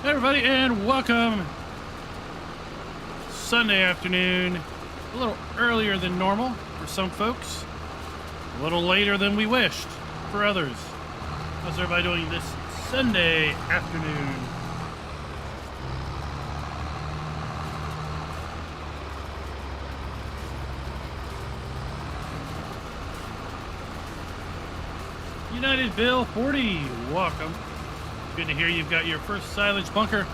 Hey everybody, and welcome. Sunday afternoon, a little earlier than normal for some folks, a little later than we wished for others. How's everybody doing this Sunday afternoon? United Bill 40, welcome. Good to hear you've got your first silage bunker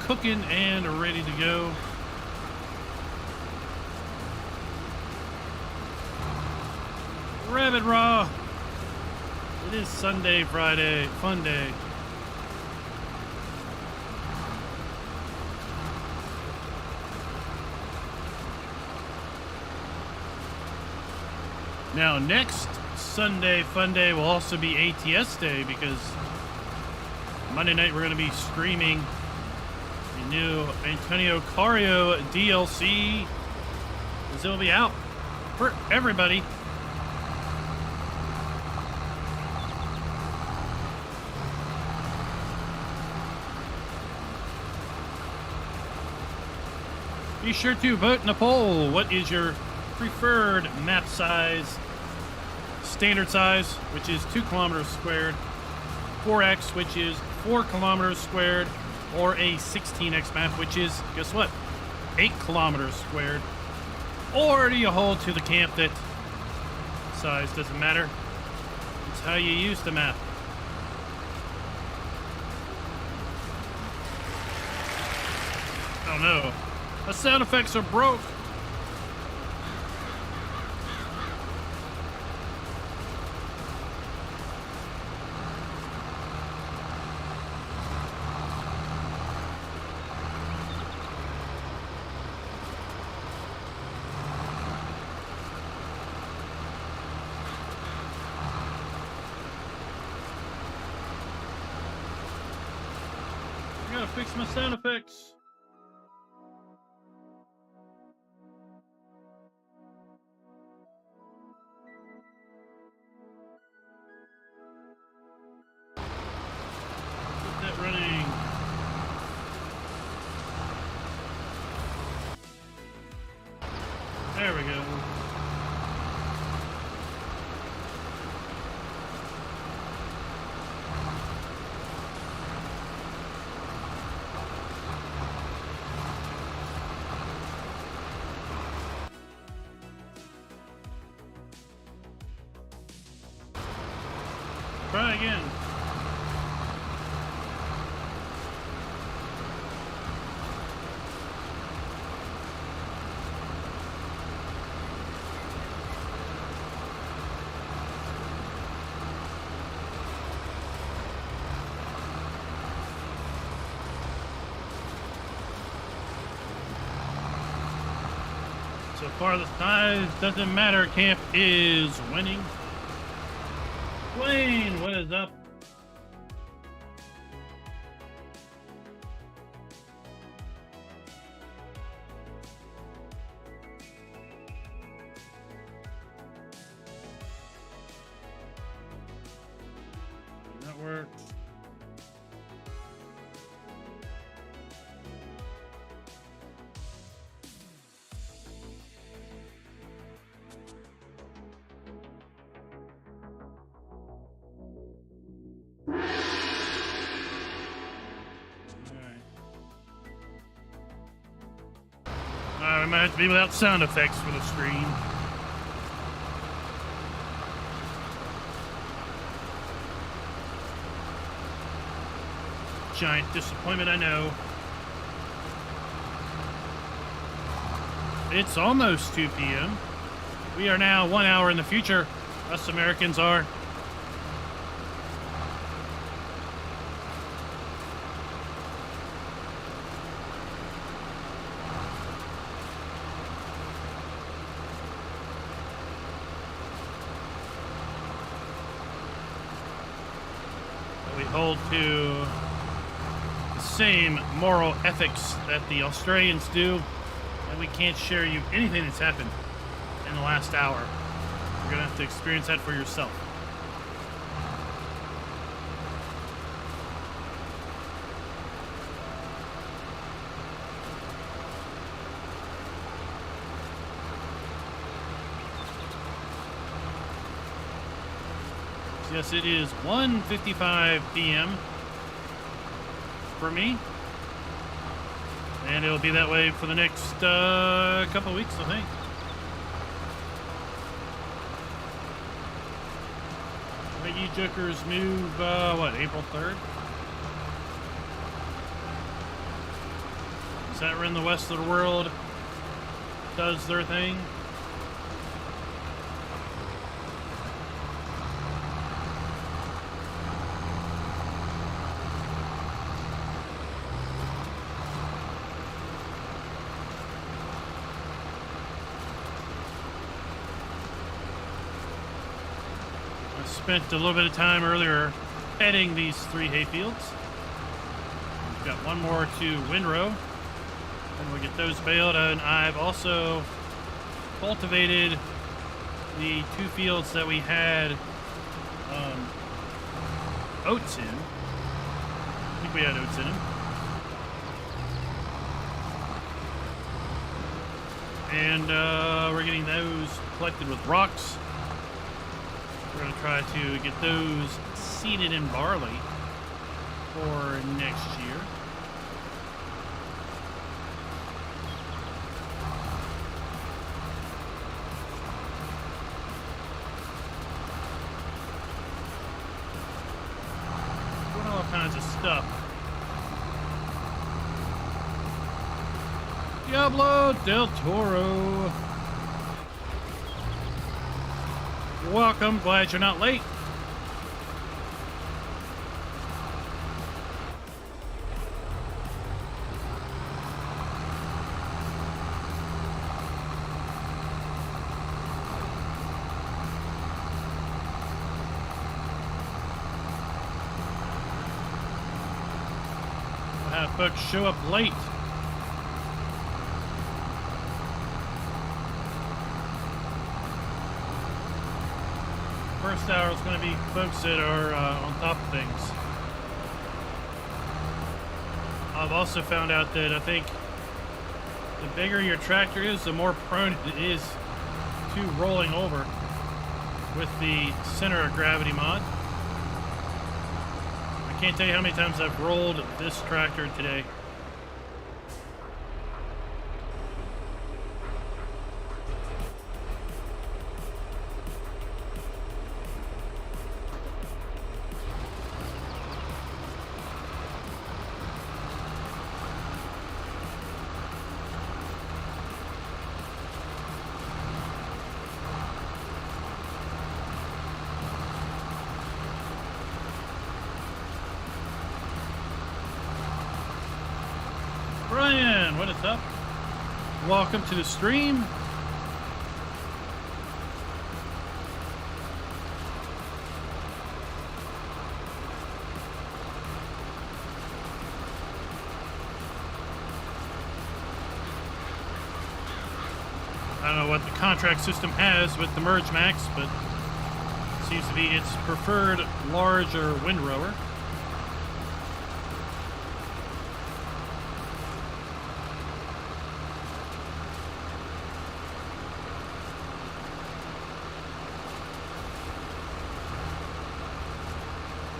cooking and ready to go. Rabbit Raw. It is Sunday, Friday, fun day. Now, next Sunday, fun day will also be ATS day because Monday night we're going to be streaming the new Antonio Cario DLC. Because it'll be out for everybody. Be sure to vote in the poll. What is your preferred map size? Standard size, which is 2 kilometers squared. 4X, which is 4 kilometers squared. Or a 16X map, which is, guess what? 8 kilometers squared. Or do you hold to the camp that size doesn't matter? It's how you use the map. Oh no. The sound effects are broke. I gotta fix my sound effects. Running. There we go. Try again. So far, the size doesn't matter. Camp is winning. Wayne, what is up? That works. We might have to be without sound effects for the stream. Giant disappointment, I know. It's almost 2 p.m. We are now 1 hour in the future. Us Americans are. We hold to the same moral ethics that the Australians do, and we can't share you anything that's happened in the last hour. You're gonna have to experience that for yourself. Yes, it is 1:55 p.m. for me. And it'll be that way for the next couple of weeks, I think. But you jokers move, what, April 3rd? Is that when the rest of the world does their thing? Spent a little bit of time earlier heading these 3 hayfields. We've got one more to windrow, and we'll get those baled. And I've also cultivated the 2 fields that we had oats in. I think we had oats in them. And we're getting those collected with rocks. We're going to try to get those seeded in barley for next year. Doing all kinds of stuff. Diablo del Toro. Welcome, glad you're not late. We'll have folks show up late. First hour is going to be folks that are on top of things. I've also found out that I think the bigger your tractor is, the more prone it is to rolling over with the center of gravity mod. I can't tell you how many times I've rolled this tractor today. Brian, what is up? Welcome to the stream. I don't know what the contract system has with the Merge Max, but it seems to be its preferred larger windrower.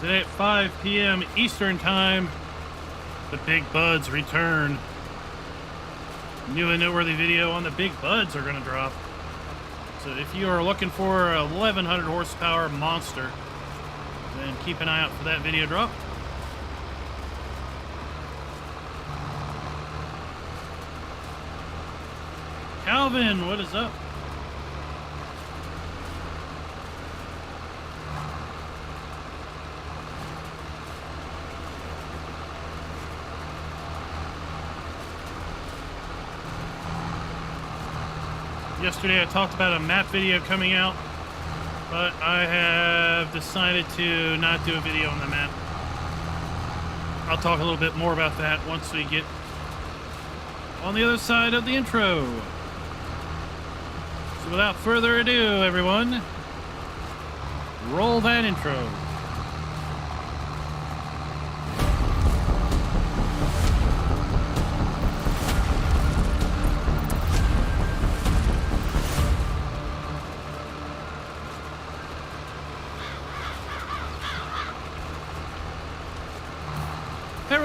Today at 5 p.m. Eastern Time, the Big Buds return. New and noteworthy video on the Big Buds are going to drop. So if you are looking for a 1100 horsepower monster, then keep an eye out for that video drop. Calvin, what is up? Yesterday I talked about a map video coming out, but I have decided to not do a video on the map. I'll talk a little bit more about that once we get on the other side of the intro. So without further ado, everyone, roll that intro.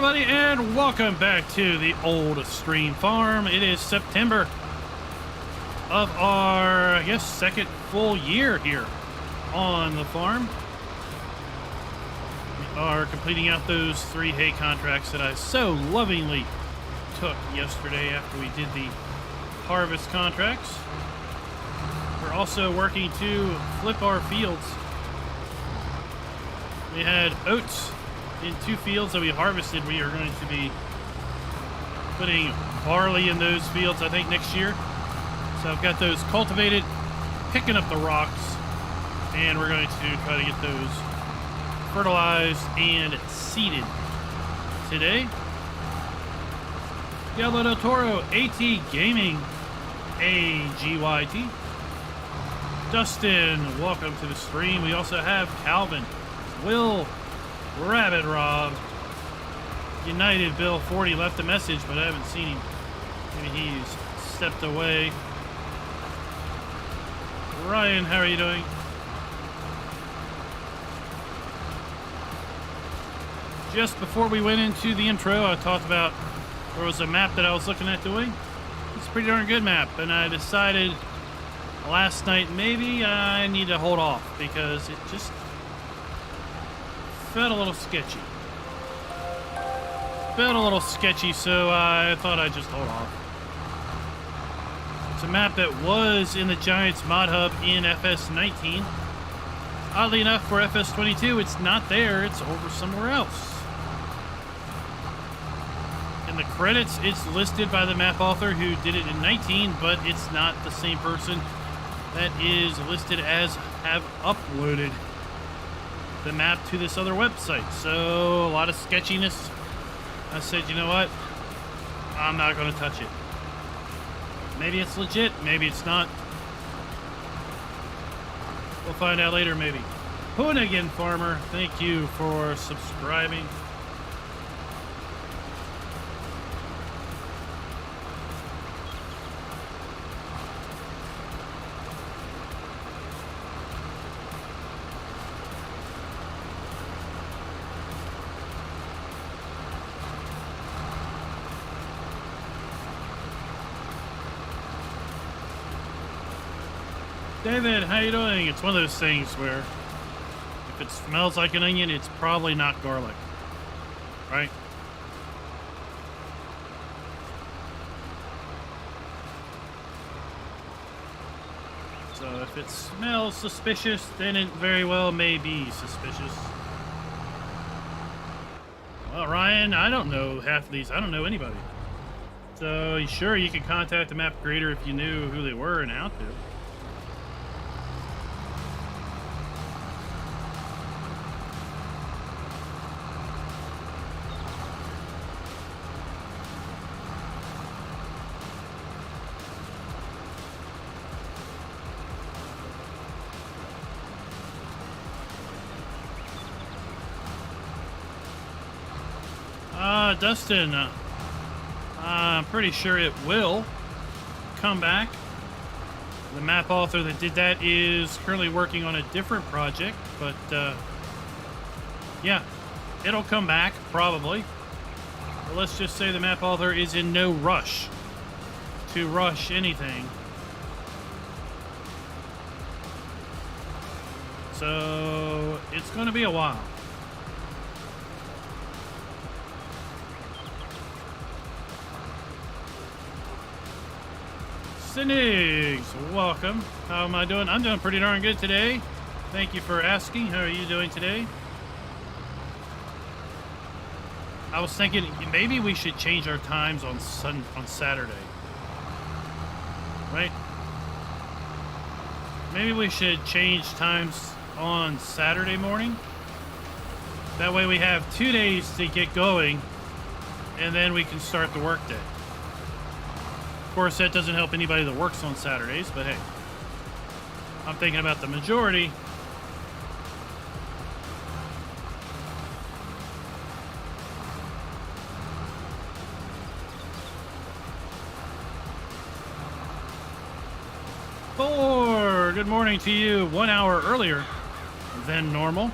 everybody, and welcome back to the old stream farm. It is September of our, I guess, second full year here on the farm. We are completing out those 3 hay contracts that I so lovingly took yesterday after we did the harvest contracts. We're also working to flip our fields. We had oats in 2 fields that we harvested. We are going to be putting barley in those fields, I think, next year. So I've got those cultivated, picking up the rocks, and we're going to try to get those fertilized and seeded today. Diablo del Toro, AT Gaming, AGYT. Dustin, welcome to the stream. We also have Calvin, Will, Rabbit Rob, United Bill 40 left a message, but I haven't seen him. Maybe he's stepped away. Ryan, how are you doing? Just before we went into the intro, I talked about there was a map that I was looking at doing. It's a pretty darn good map, and I decided last night maybe I need to hold off because it just felt a little sketchy. So I thought I'd just hold off. It's a map that was in the Giants mod hub in FS19. Oddly enough, for FS22, it's not there. It's over somewhere else. In the credits, it's listed by the map author who did it in 19, but it's not the same person that is listed as have uploaded the map to this other website. So a lot of sketchiness. I said, you know what? I'm not going to touch it. Maybe it's legit, maybe it's not. We'll find out later, maybe. Hoonigan Farmer, thank you for subscribing. David, how you doing? It's one of those things where if it smells like an onion, it's probably not garlic, right? So if it smells suspicious, then it very well may be suspicious. Well, Ryan, I don't know half of these. I don't know anybody. So sure, you could contact the map creator if you knew who they were and how to. Dustin, I'm pretty sure it will come back. The map author that did that is currently working on a different project, but yeah, it'll come back probably. But let's just say the map author is in no rush to rush anything. So it's going to be a while. Cindy, welcome. How am I doing? I'm doing pretty darn good today. Thank you for asking. How are you doing today? I was thinking maybe we should change our times on Saturday. Right? Maybe we should change times on Saturday morning. That way we have 2 days to get going, and then we can start the workday. Of course, that doesn't help anybody that works on Saturdays, but hey, I'm thinking about the majority. Thor, good morning to you. 1 hour earlier than normal.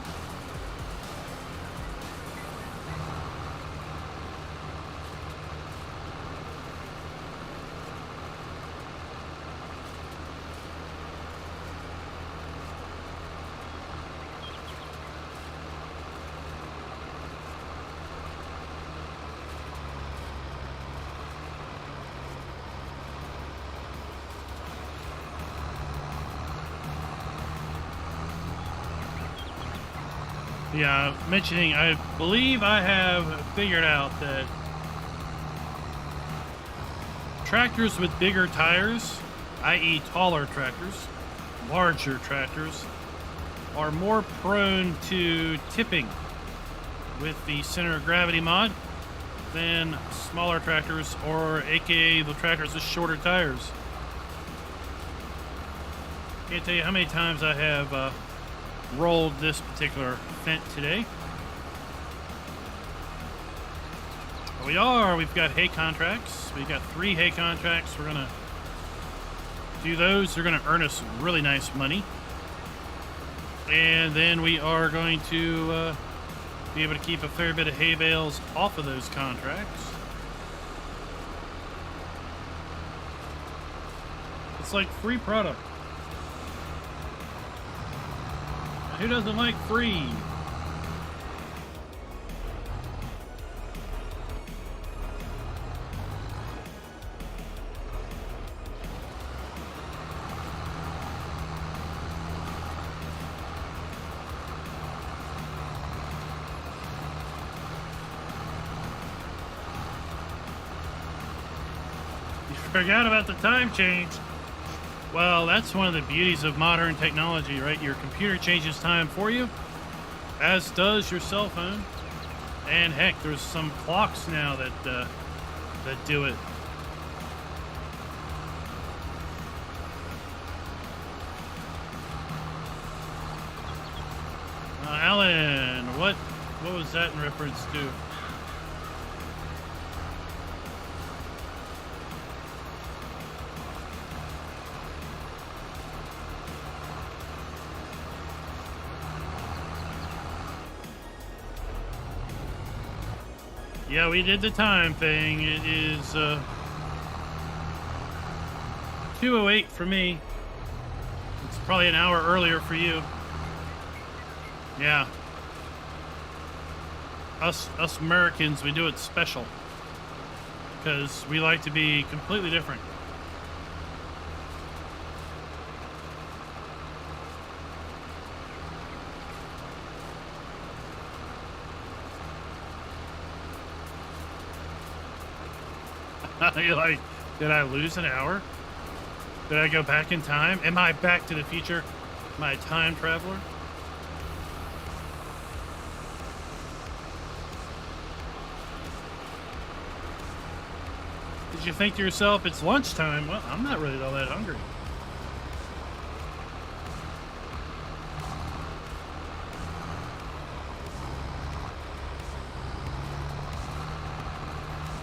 Yeah, mentioning, I believe I have figured out that tractors with bigger tires, i.e. taller tractors, larger tractors, are more prone to tipping with the center of gravity mod than smaller tractors, or aka the tractors with shorter tires. Can't tell you how many times I have rolled this particular Fent today. We've got hay contracts. We've got 3 hay contracts. We're gonna do those. They're gonna earn us really nice money. And then we are going to be able to keep a fair bit of hay bales off of those contracts. It's like free product. Who doesn't like free? You forgot about the time change. Well, that's one of the beauties of modern technology, right? Your computer changes time for you, as does your cell phone. And heck, there's some clocks now that do it. Alan, what was that in reference to? Yeah, we did the time thing. It is 2:08 for me. It's probably an hour earlier for you. Yeah. Us Americans, we do it special because we like to be completely different. You're like, did I lose an hour? Did I go back in time? Am I back to the future? Am I a time traveler? Did you think to yourself, it's lunchtime? Well, I'm not really all that hungry.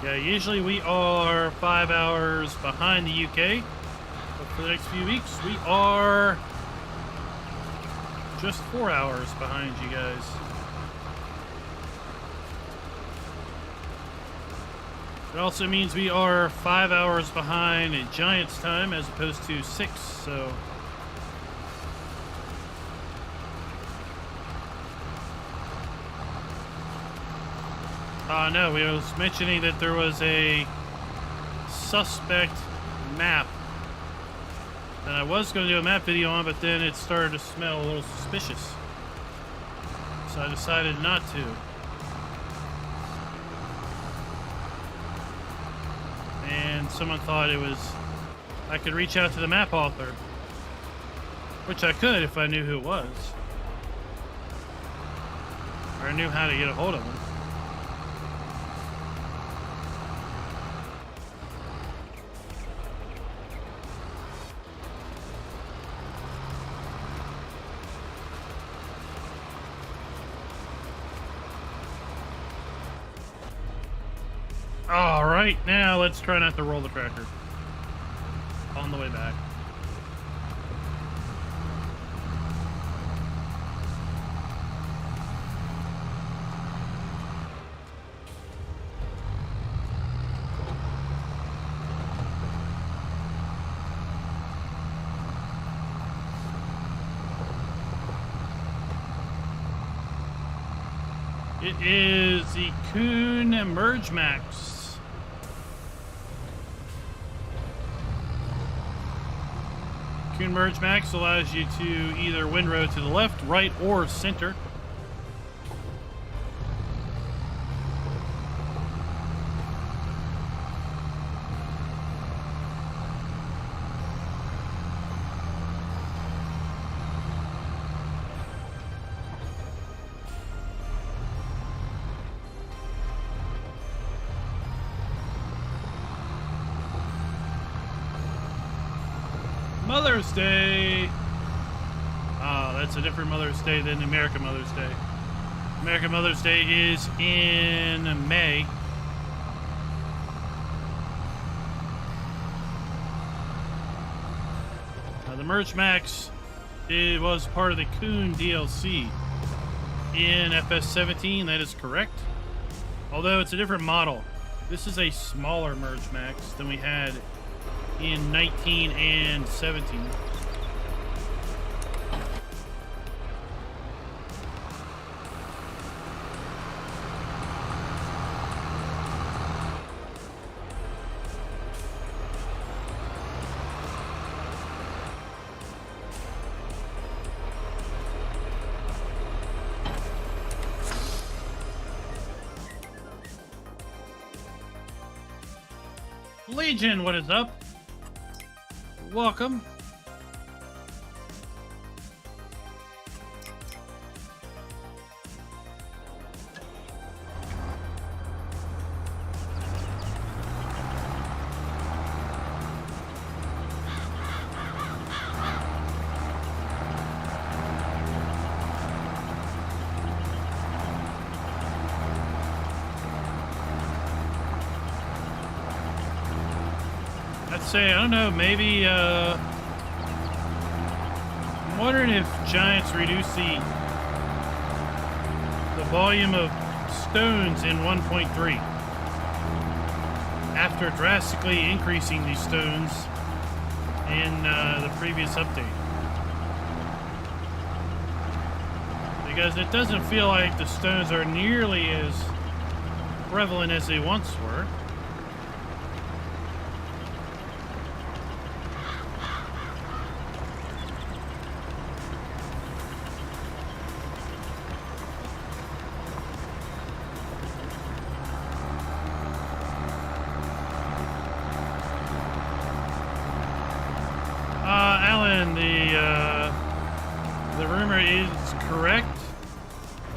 Yeah, usually we are 5 hours behind the UK, but for the next few weeks, we are just 4 hours behind you guys. It also means we are 5 hours behind a Giants time as opposed to 6, so... No, we was mentioning that there was a suspect map that I was going to do a map video on, but then it started to smell a little suspicious. So I decided not to. And someone thought I could reach out to the map author, which I could if I knew who it was. Or I knew how to get a hold of him. All right, now let's try not to roll the tractor on the way back. It is the Kuhn Merge Max. Kuhn Merge Max allows you to either windrow to the left, right, or center. Mother's Day. Oh, that's a different Mother's Day than the American Mother's Day. American Mother's Day is in May. The Merge Max, it was part of the Coon DLC in FS17. That is correct. Although it's a different model. This is a smaller Merge Max than we had in 19 and 17. Legion, what is up? Welcome. Say, I don't know, maybe, I'm wondering if Giants reduce the volume of stones in 1.3 after drastically increasing these stones in the previous update. Because it doesn't feel like the stones are nearly as prevalent as they once were. The rumor is correct.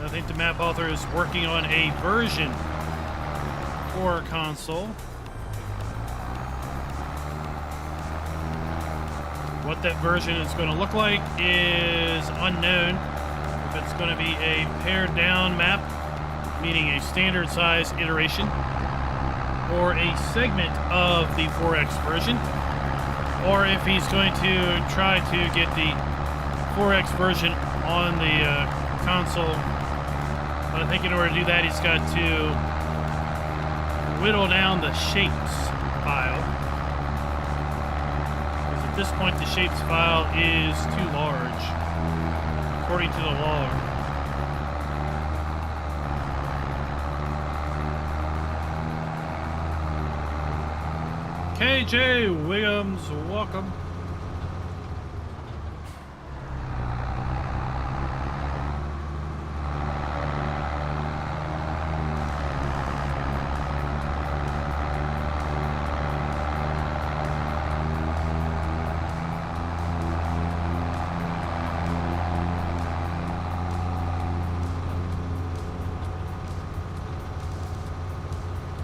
I think the map author is working on a version for console. What that version is going to look like is unknown. If it's going to be a pared down map, meaning a standard size iteration, or a segment of the 4X version, or if he's going to try to get the 4X version on the console. But I think in order to do that, he's got to whittle down the shapes file. Because at this point, the shapes file is too large, according to the log. KJ Williams, welcome.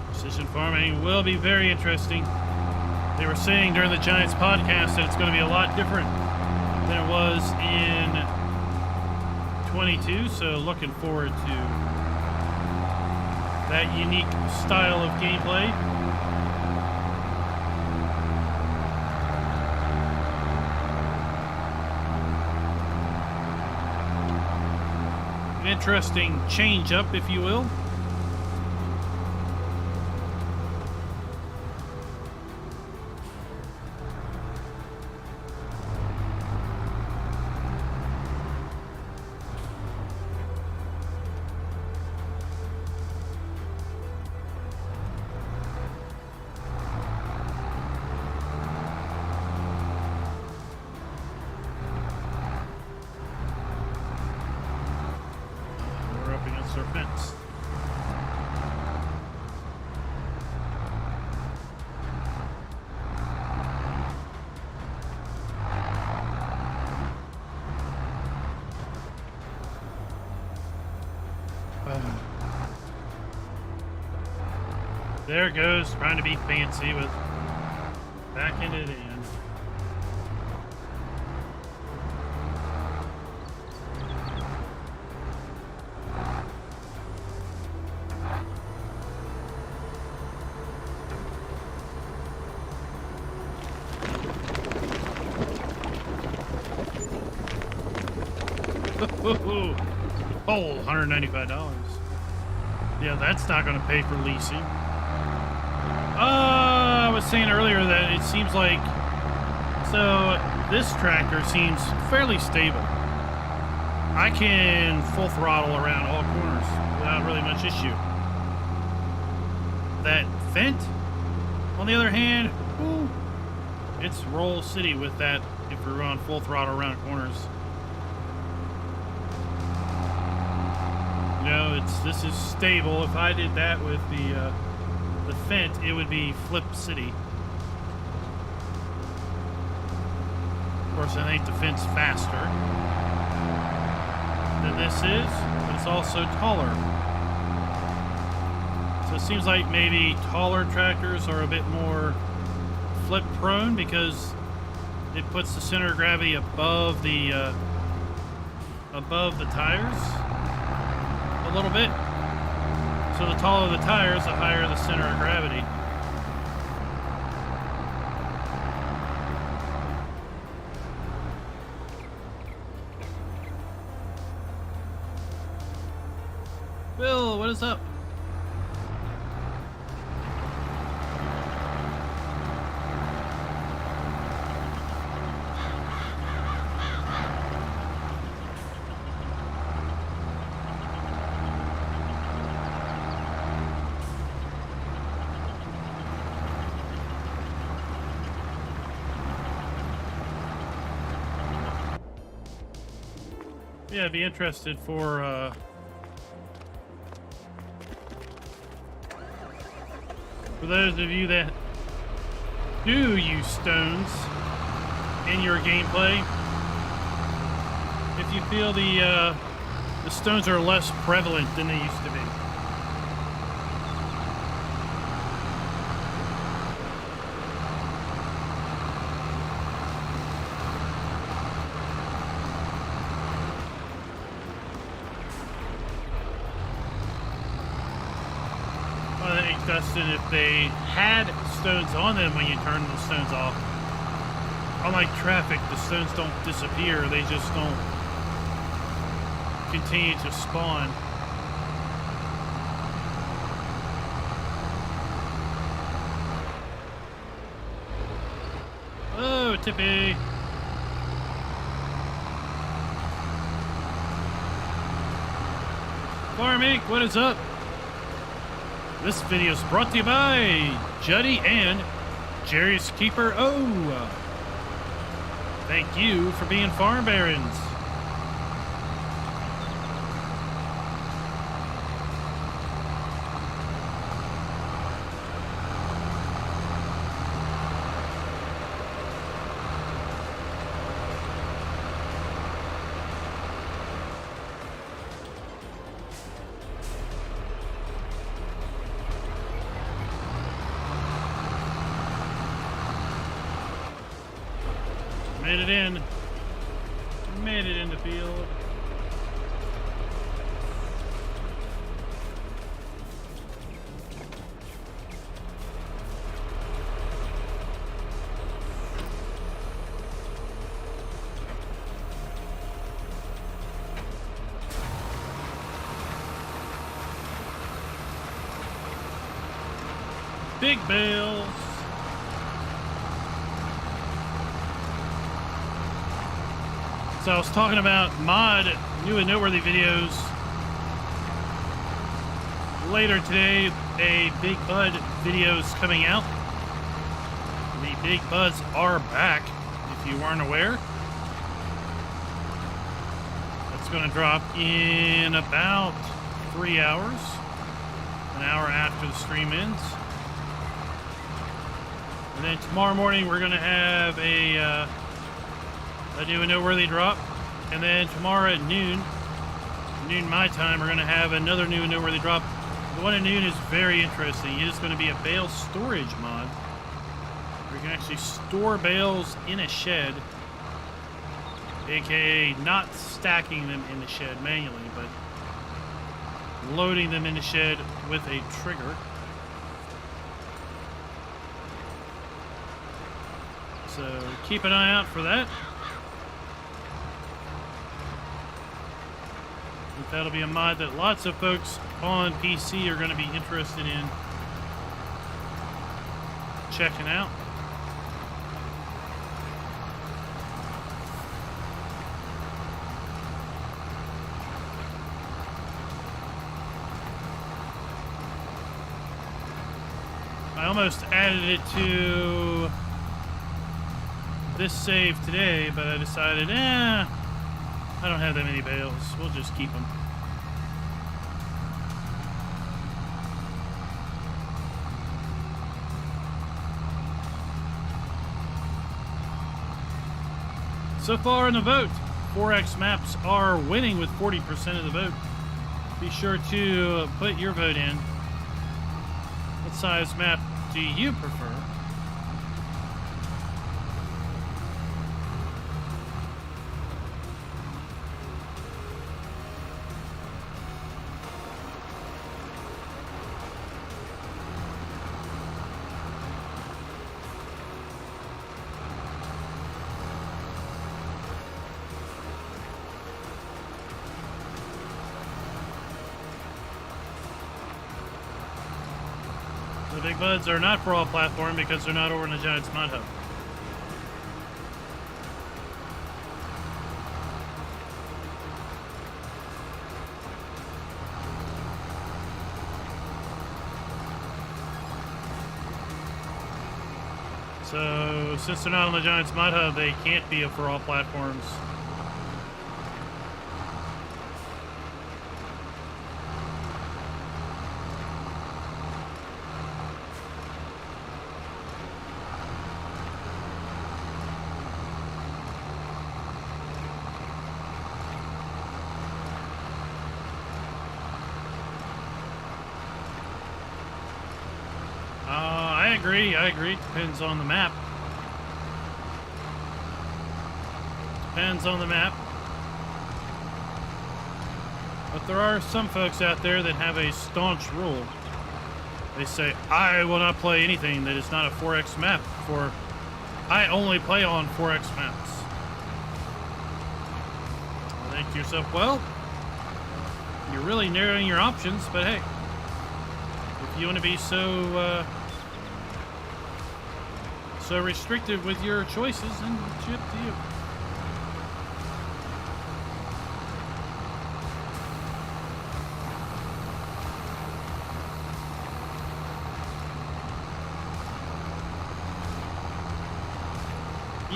Precision farming will be very interesting. They were saying during the Giants podcast that it's going to be a lot different than it was in 22, so looking forward to that unique style of gameplay. An interesting change up, if you will. Fence. There it goes, trying to be fancy with backing it in. Oh, $195. Yeah, that's not going to pay for leasing. I was saying earlier that it seems like, so this tractor seems fairly stable. I can full throttle around all corners without really much issue. That Fendt, on the other hand, whew, it's roll city with that if we're on full throttle around corners. You know, this is stable. If I did that with the Fendt, it would be flip city. Of course, I think the Fendt's faster than this is, but it's also taller. So it seems like maybe taller tractors are a bit more flip prone because it puts the center of gravity above the tires a little bit. So the taller the tires, the higher the center of gravity. Bill, what is up? Yeah, I'd be interested for those of you that do use stones in your gameplay, if you feel the stones are less prevalent than they used to be. Dustin, if they had stones on them when you turn the stones off, unlike traffic, the stones don't disappear, they just don't continue to spawn. Oh, Tippy! Farming, what is up? This video is brought to you by Juddy and Jerry's Keeper O. Thank you for being farm barons. Made it in. Made it in the field. Big bales. So I was talking about mod new and noteworthy videos. Later today, a Big Bud video is coming out. The Big Buds are back, if you weren't aware. That's going to drop in about 3 hours, an hour after the stream ends. And then tomorrow morning, we're going to have a new and noteworthy drop, and then tomorrow at noon my time, we're going to have another new and noteworthy drop. The one at noon is very interesting. It is going to be a bale storage mod where you can actually store bales in a shed, aka not stacking them in the shed manually, but loading them in the shed with a trigger. So keep an eye out for that. think that'll be a mod that lots of folks on PC are going to be interested in checking out. I almost added it to this save today, but I decided, I don't have that many bales. We'll just keep them. So far in the vote, 4X maps are winning with 40% of the vote. Be sure to put your vote in. What size map do you prefer? The Big Buds are not for all platform because they're not over in the Giants Mod Hub. So, since they're not on the Giants Mod Hub, they can't be for all platforms. I agree. Depends on the map. Depends on the map. But there are some folks out there that have a staunch rule. They say, I will not play anything that is not a 4X map, for I only play on 4X maps. You think to yourself, well, you're really narrowing your options, but hey, if you want to be so restrictive with your choices, then it's up to you.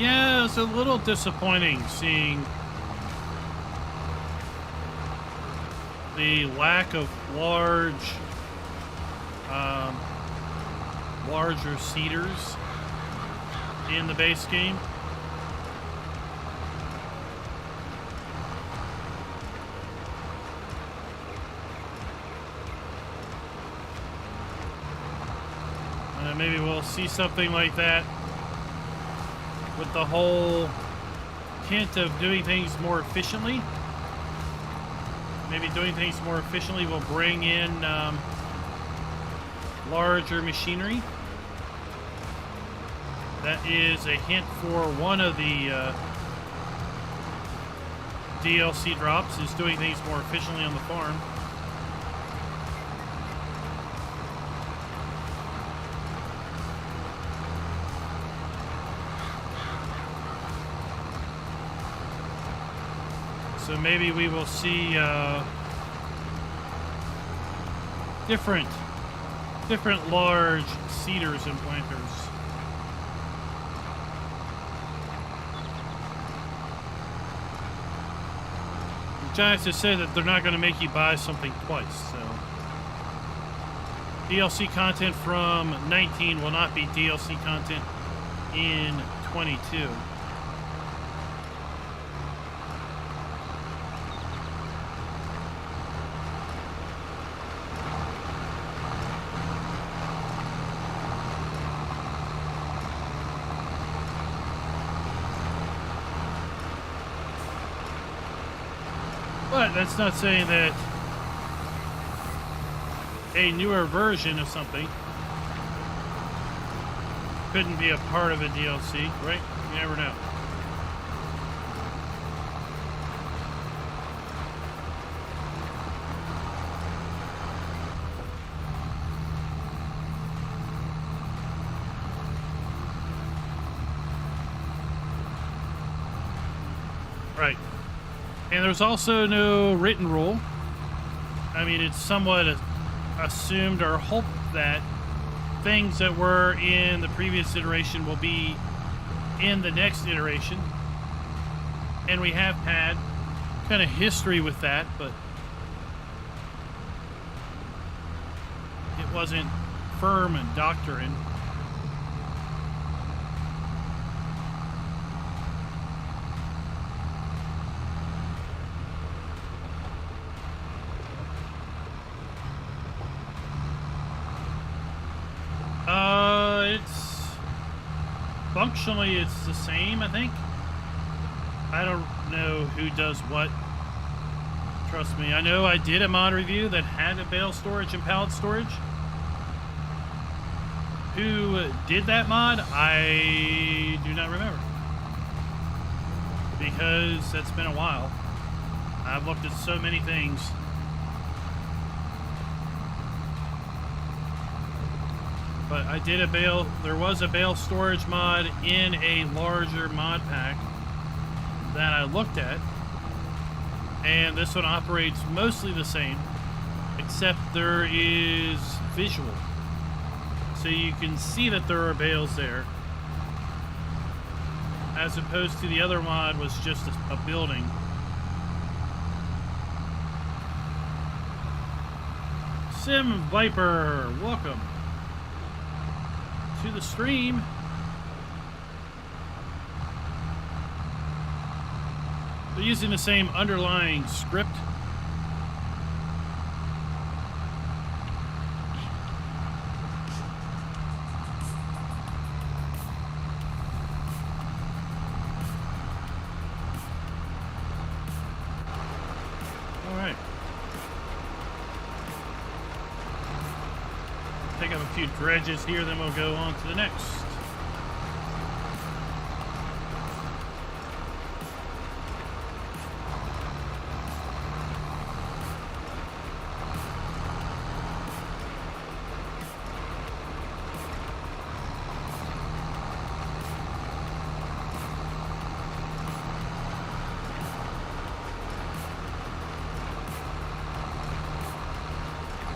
Yeah, it's a little disappointing seeing the lack of larger seeders in the base game. Maybe we'll see something like that with the whole hint of doing things more efficiently. Maybe doing things more efficiently will bring in larger machinery. That is a hint for one of the DLC drops, is doing things more efficiently on the farm. So maybe we will see different large seeders and planters. Giants have said that they're not going to make you buy something twice, so DLC content from 19 will not be DLC content in 22. But that's not saying that a newer version of something couldn't be a part of a DLC, right? You never know. And there's also no written rule. I mean, it's somewhat assumed or hoped that things that were in the previous iteration will be in the next iteration. And we have had kind of history with that, but it wasn't firm and doctrine. Functionally, it's the same, I think. I don't know who does what. Trust me, I know I did a mod review that had a bale storage and pallet storage. Who did that mod? I do not remember. Because that's been a while. I've looked at so many things. But I did a bale, there was a bale storage mod in a larger mod pack that I looked at. And this one operates mostly the same, except there is visual. So you can see that there are bales there. As opposed to the other mod was just a building. Sim Viper, welcome to the stream. They're using the same underlying script. All right. Pick up a few dredges here, then we'll go on to the next.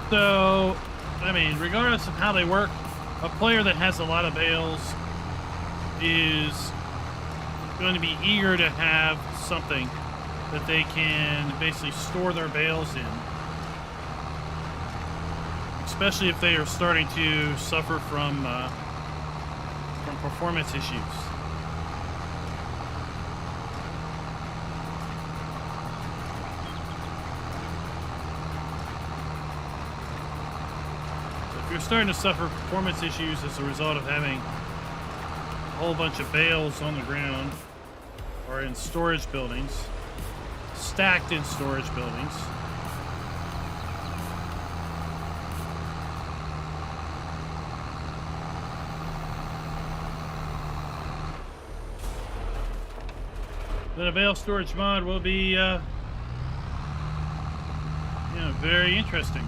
So, I mean, regardless of how they work, a player that has a lot of bales is going to be eager to have something that they can basically store their bales in. Especially if they are starting to suffer from performance issues. If you're starting to suffer performance issues as a result of having a whole bunch of bales on the ground or in storage buildings, stacked in storage buildings, then a bale storage mod will be very interesting.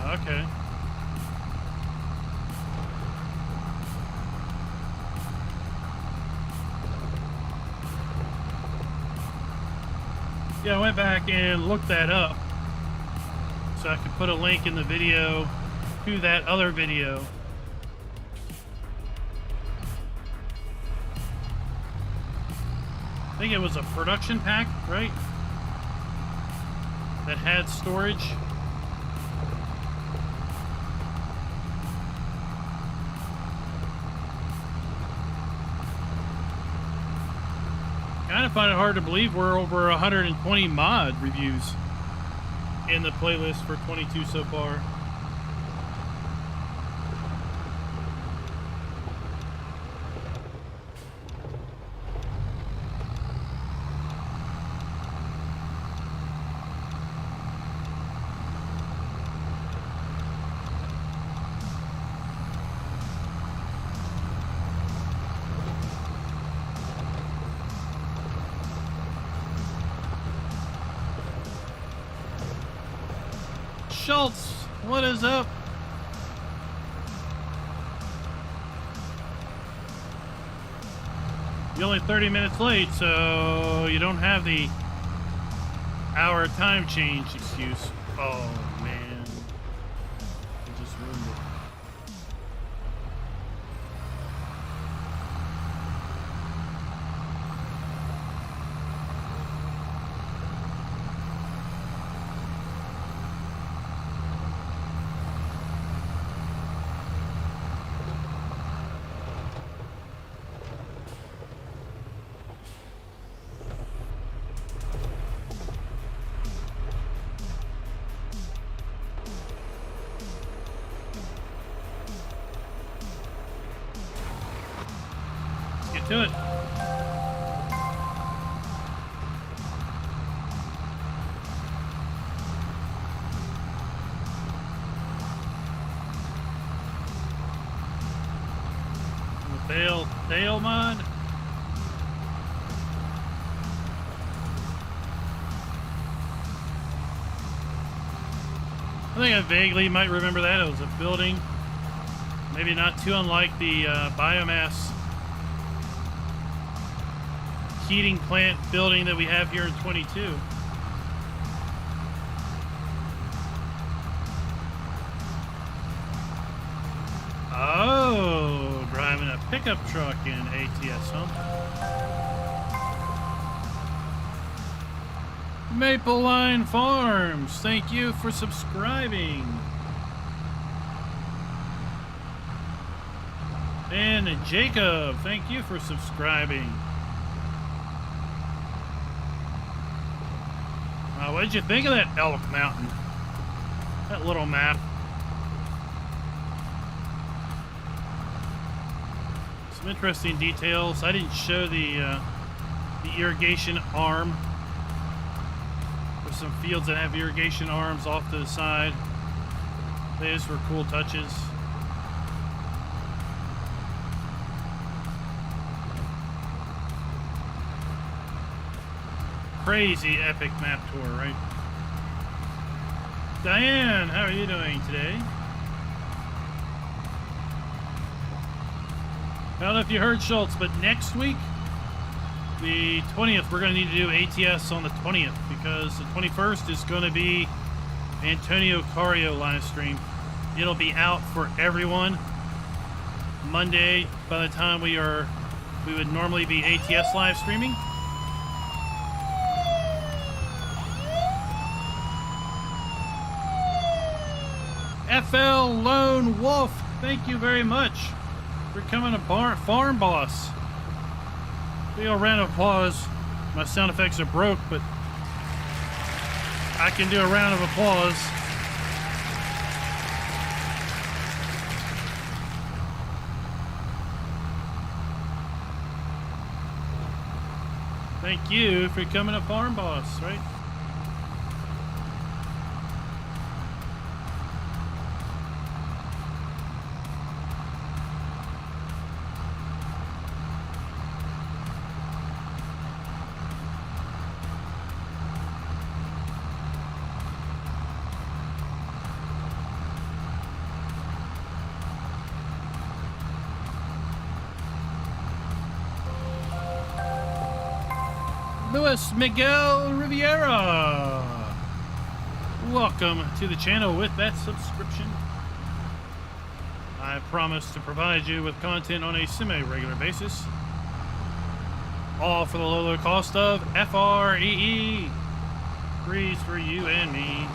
Okay. Yeah, I went back and looked that up so I could put a link in the video to that other video. I think it was a production pack, right? That had storage. I kind of find it hard to believe we're over 120 mod reviews in the playlist for 22 so far. Schultz, What is up? You're only 30 minutes late, so you don't have the hour time change excuse. Oh, man. I just ruined it. To it. Bale mod. I think I vaguely might remember that. It was a building, maybe not too unlike the biomass heating plant building that we have here in 22. Oh, driving a pickup truck in ATS, huh? Maple Line Farms, thank you for subscribing. And Jacob, thank you for subscribing. What did you think of that Elk Mountain? That little map. Some interesting details. I didn't show the irrigation arm. There's some fields that have irrigation arms off to the side. Those were cool touches. Crazy epic map tour, right? Diane, how are you doing today? I don't know if you heard Schultz, but next week, the 20th, we're going to need to do ATS on the 20th because the 21st is going to be Antonio Cario live stream. It'll be out for everyone Monday by the time we would normally be ATS live streaming. FL Lone Wolf, thank you very much for coming to Farm Boss. Big old round of applause. My sound effects are broke, but I can do a round of applause. Thank you for coming to Farm Boss, right? Luis Miguel Riviera, welcome to the channel with that subscription. I promise to provide you with content on a semi-regular basis, all for the low cost of FREE. Breeze for you and me.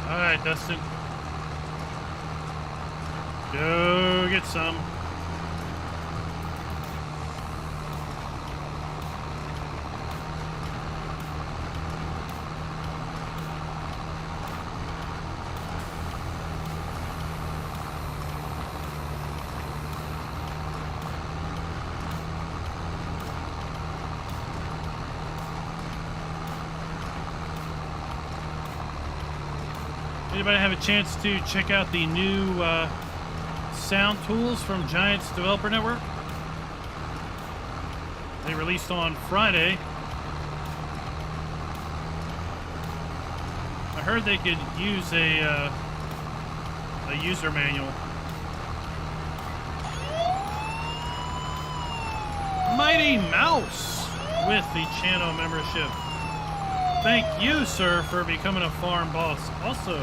Alright, Dustin. Go get some. Anybody have a chance to check out the new sound tools from Giants Developer Network? They released on Friday. I heard they could use a user manual. Mighty Mouse with the channel membership. Thank you, sir, for becoming a farm boss. Also,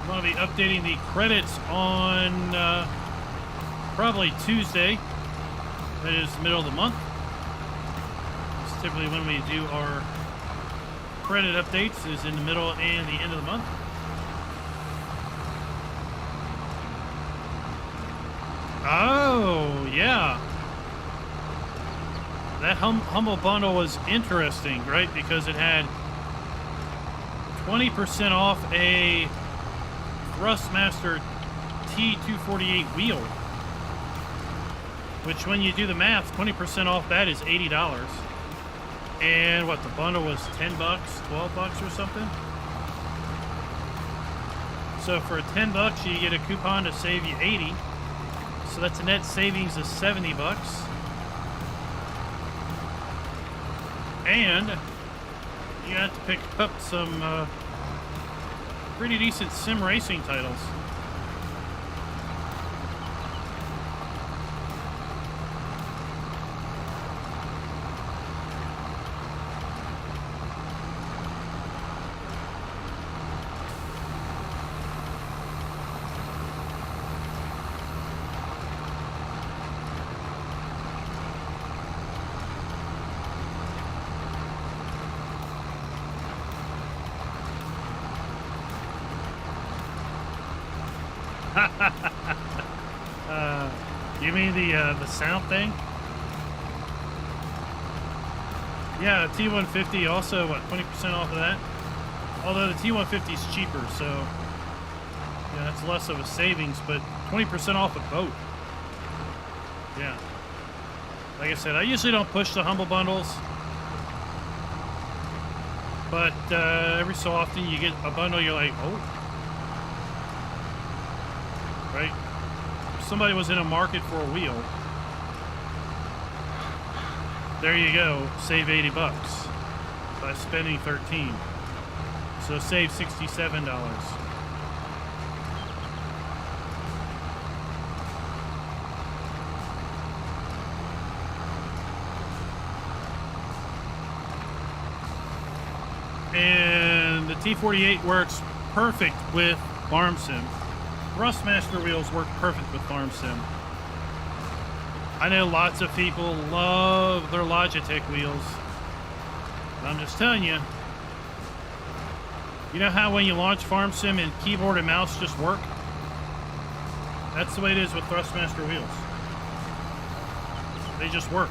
I'm going to be updating the credits on probably Tuesday. That is the middle of the month. It's typically when we do our credit updates, is in the middle and the end of the month. Oh, yeah. That Humble Bundle was interesting, right? Because it had 20% off a Thrustmaster T248 wheel. Which, when you do the math, 20% off that is $80. And what, the bundle was 10 bucks, 12 bucks or something? So for 10 bucks, you get a coupon to save you 80. So that's a net savings of 70 bucks. And you have to pick up some pretty decent sim racing titles. You mean the sound thing? Yeah, T150 also, what, 20% off of that? Although the T150 is cheaper, so yeah, that's less of a savings, but 20% off a boat. Yeah. Like I said, I usually don't push the Humble Bundles, but every so often you get a bundle, you're like, oh. Right? If somebody was in a market for a wheel, there you go, save 80 bucks by spending 13. So save $67. And the T48 works perfect with Farm Sim. Thrustmaster wheels work perfect with Farm Sim. I know lots of people love their Logitech wheels. But I'm just telling you, you know how when you launch Farm Sim and keyboard and mouse just work? That's the way it is with Thrustmaster wheels. They just work.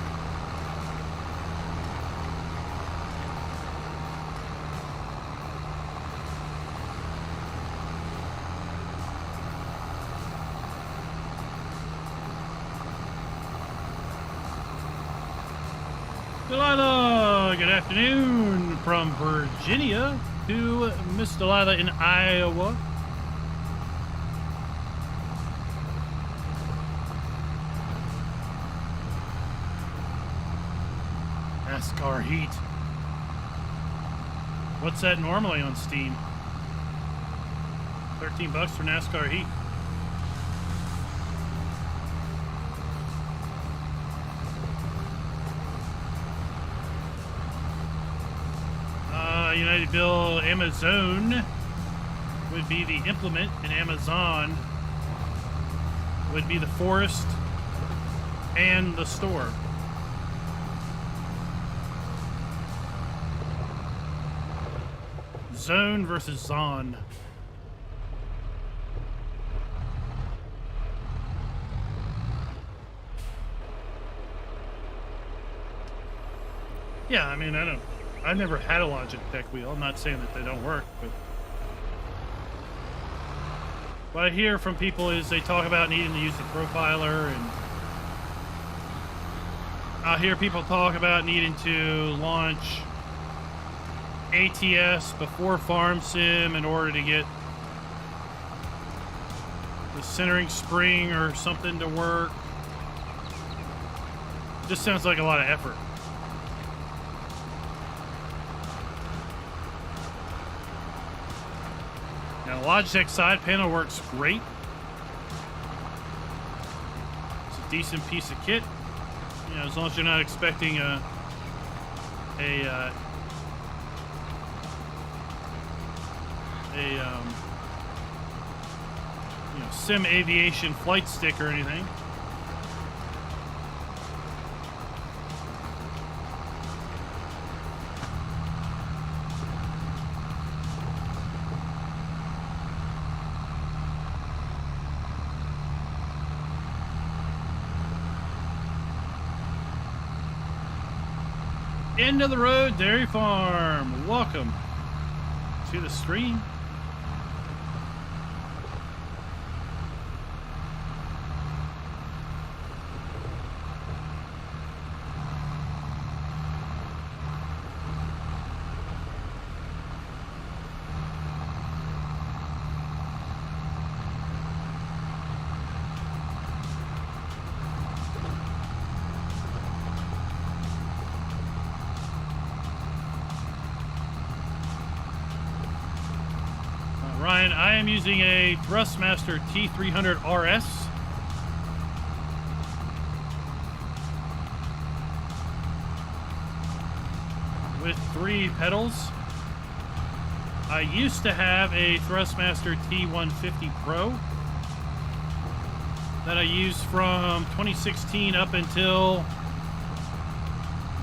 Delilah, good afternoon from Virginia to Miss Delilah in Iowa. NASCAR Heat. What's that normally on Steam? 13 bucks for NASCAR Heat. United Bill Amazon would be the implement, and Amazon would be the forest and the store. Zone versus Zon. Yeah, I mean, I've never had a Logitech wheel. I'm not saying that they don't work, but what I hear from people is they talk about needing to use the profiler, and I hear people talk about needing to launch ATS before Farm Sim in order to get the centering spring or something to work. Just sounds like a lot of effort. Now, the Logitech side panel works great. It's a decent piece of kit. You know, as long as you're not expecting a sim aviation flight stick or anything. End of the road dairy farm. Welcome to the stream. Ryan, I am using a Thrustmaster T300 RS. With 3 pedals. I used to have a Thrustmaster T150 Pro that I used from 2016 up until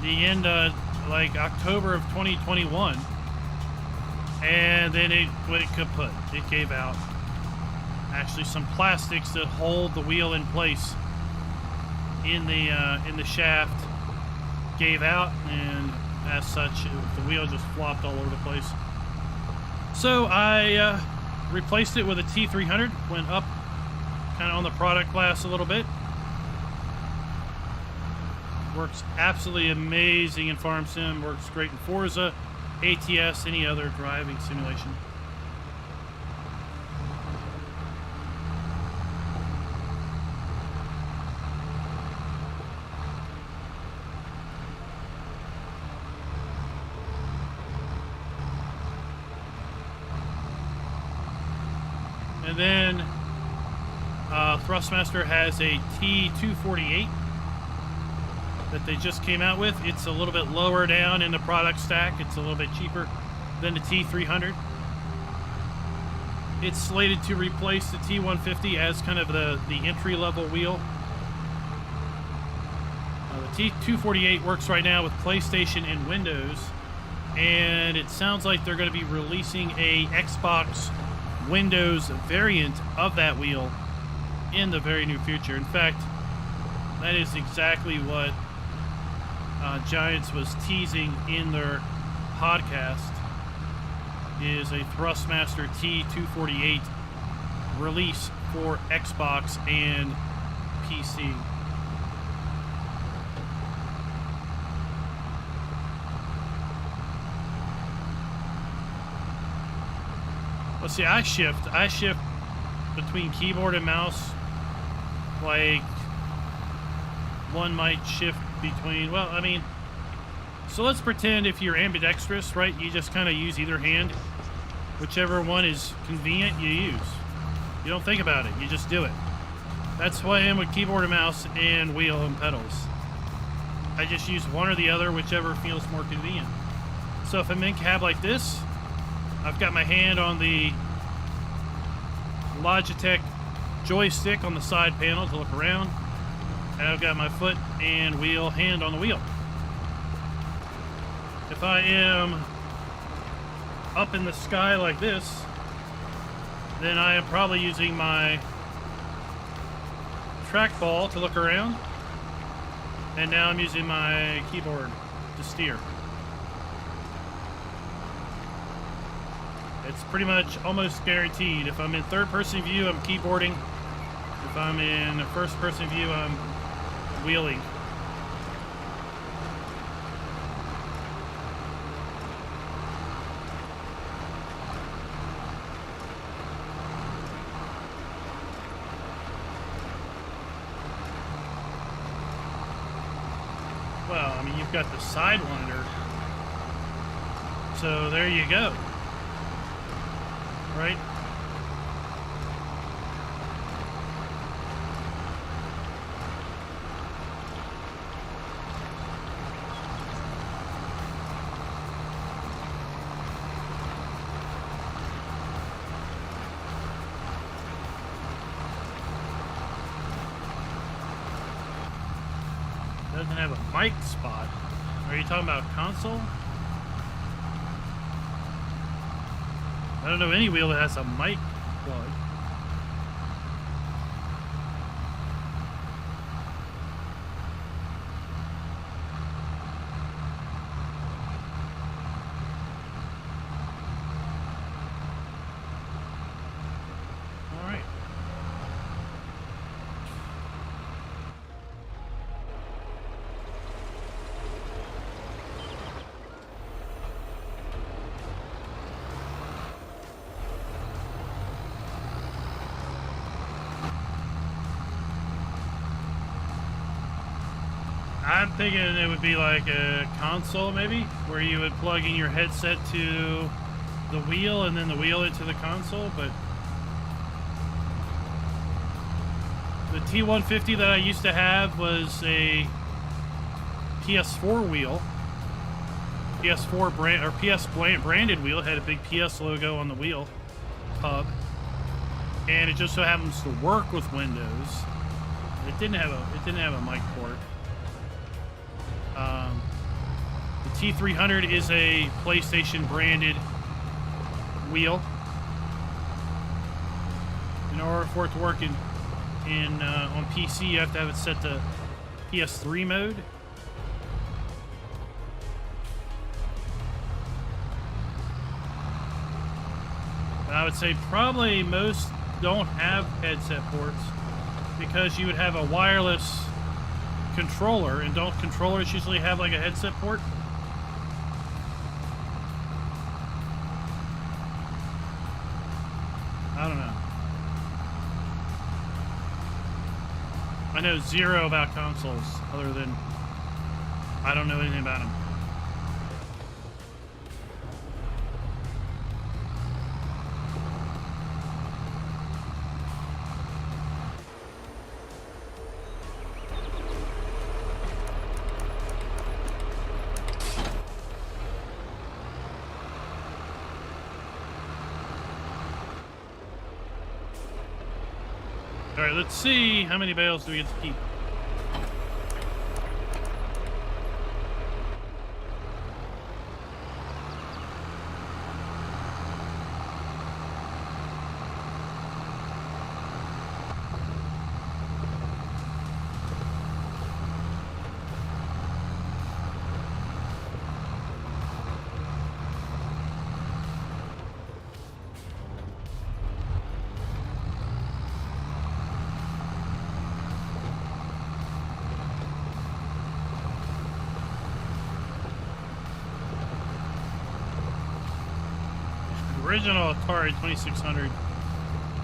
the end of like October of 2021. And then it went kaput. It gave out. Actually, some plastics that hold the wheel in place in the shaft gave out, and as such, the wheel just flopped all over the place. So I replaced it with a T300. Went up, kind of on the product class a little bit. Works absolutely amazing in Farm Sim. Works great in Forza, ATS, any other driving simulation. And then Thrustmaster has a T248 that they just came out with. It's a little bit lower down in the product stack. It's a little bit cheaper than the T300. It's slated to replace the T150 as kind of the entry-level wheel. The T248 works right now with PlayStation and Windows, and it sounds like they're going to be releasing a Xbox Windows variant of that wheel in the very near future. In fact, that is exactly what Giants was teasing in their podcast, is a Thrustmaster T248 release for Xbox and PC. Let's see, I shift between keyboard and mouse like one might shift between, well, I mean, so let's pretend if you're ambidextrous, right, you just kind of use either hand. Whichever one is convenient, you use. You don't think about it, you just do it. That's why I am with keyboard and mouse and wheel and pedals. I just use one or the other, whichever feels more convenient. So if I'm in cab like this, I've got my hand on the Logitech joystick on the side panel to look around, and I've got my foot and hand on the wheel. If I am up in the sky like this, then I am probably using my trackball to look around, and now I'm using my keyboard to steer. It's pretty much almost guaranteed. If I'm in third-person view, I'm keyboarding. If I'm in first-person view, I'm wheeling. Well, I mean, you've got the Sidewinder. So there you go. Right? Doesn't have a mic spot. Are you talking about console? I don't know any wheel that has a mic plug. All right. I'm thinking it would be like a console, maybe, where you would plug in your headset to the wheel and then the wheel into the console, but the T150 that I used to have was a PS4 wheel. PS4 brand, or PS branded wheel. It had a big PS logo on the wheel hub, and it just so happens to work with Windows. It didn't have a mic port. The T300 is a PlayStation branded wheel. In order for it to work on PC, you have to have it set to PS3 mode. And I would say probably most don't have headset ports because you would have a wireless controller, and don't controllers usually have like a headset port? I don't know. I know zero about consoles, other than I don't know anything about them. All right, let's see how many bales do we get to keep. Original Atari 2600.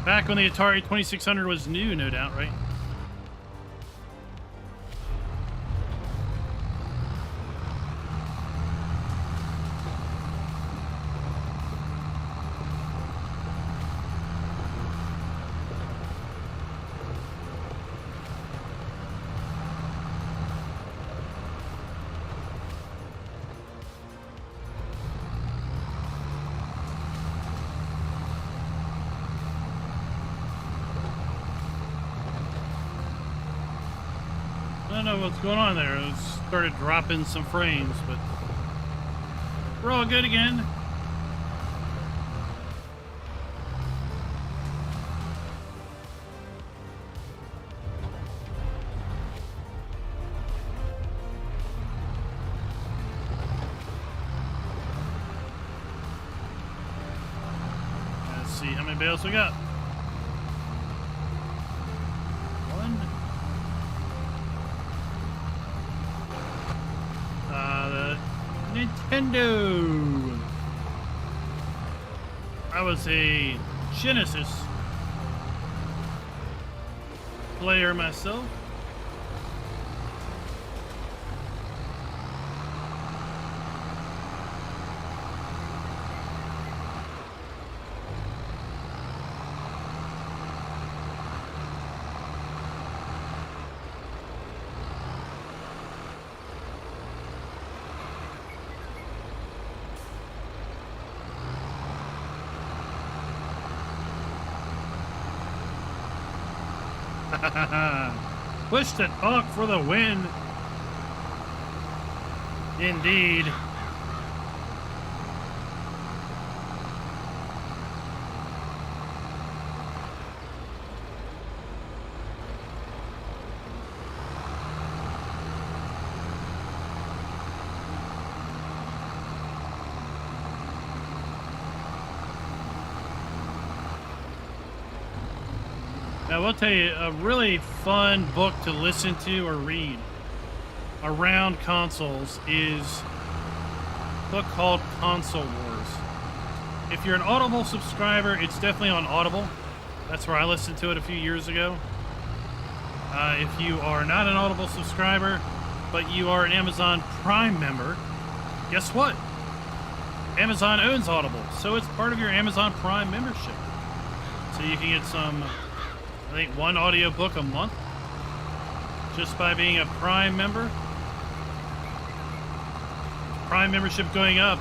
Back when the Atari 2600 was new, no doubt, right? I don't know what's going on there. It started dropping some frames, but we're all good again. Let's see how many bales we got. Nintendo. I was a Genesis player myself. Push to talk for the win. Indeed. I will tell you, a really fun book to listen to or read around consoles is a book called Console Wars. If you're an Audible subscriber, it's definitely on Audible. That's where I listened to it a few years ago. If you are not an Audible subscriber, but you are an Amazon Prime member, guess what? Amazon owns Audible, so it's part of your Amazon Prime membership. So you can get some, I think, one audiobook a month just by being a Prime member. Prime membership going up,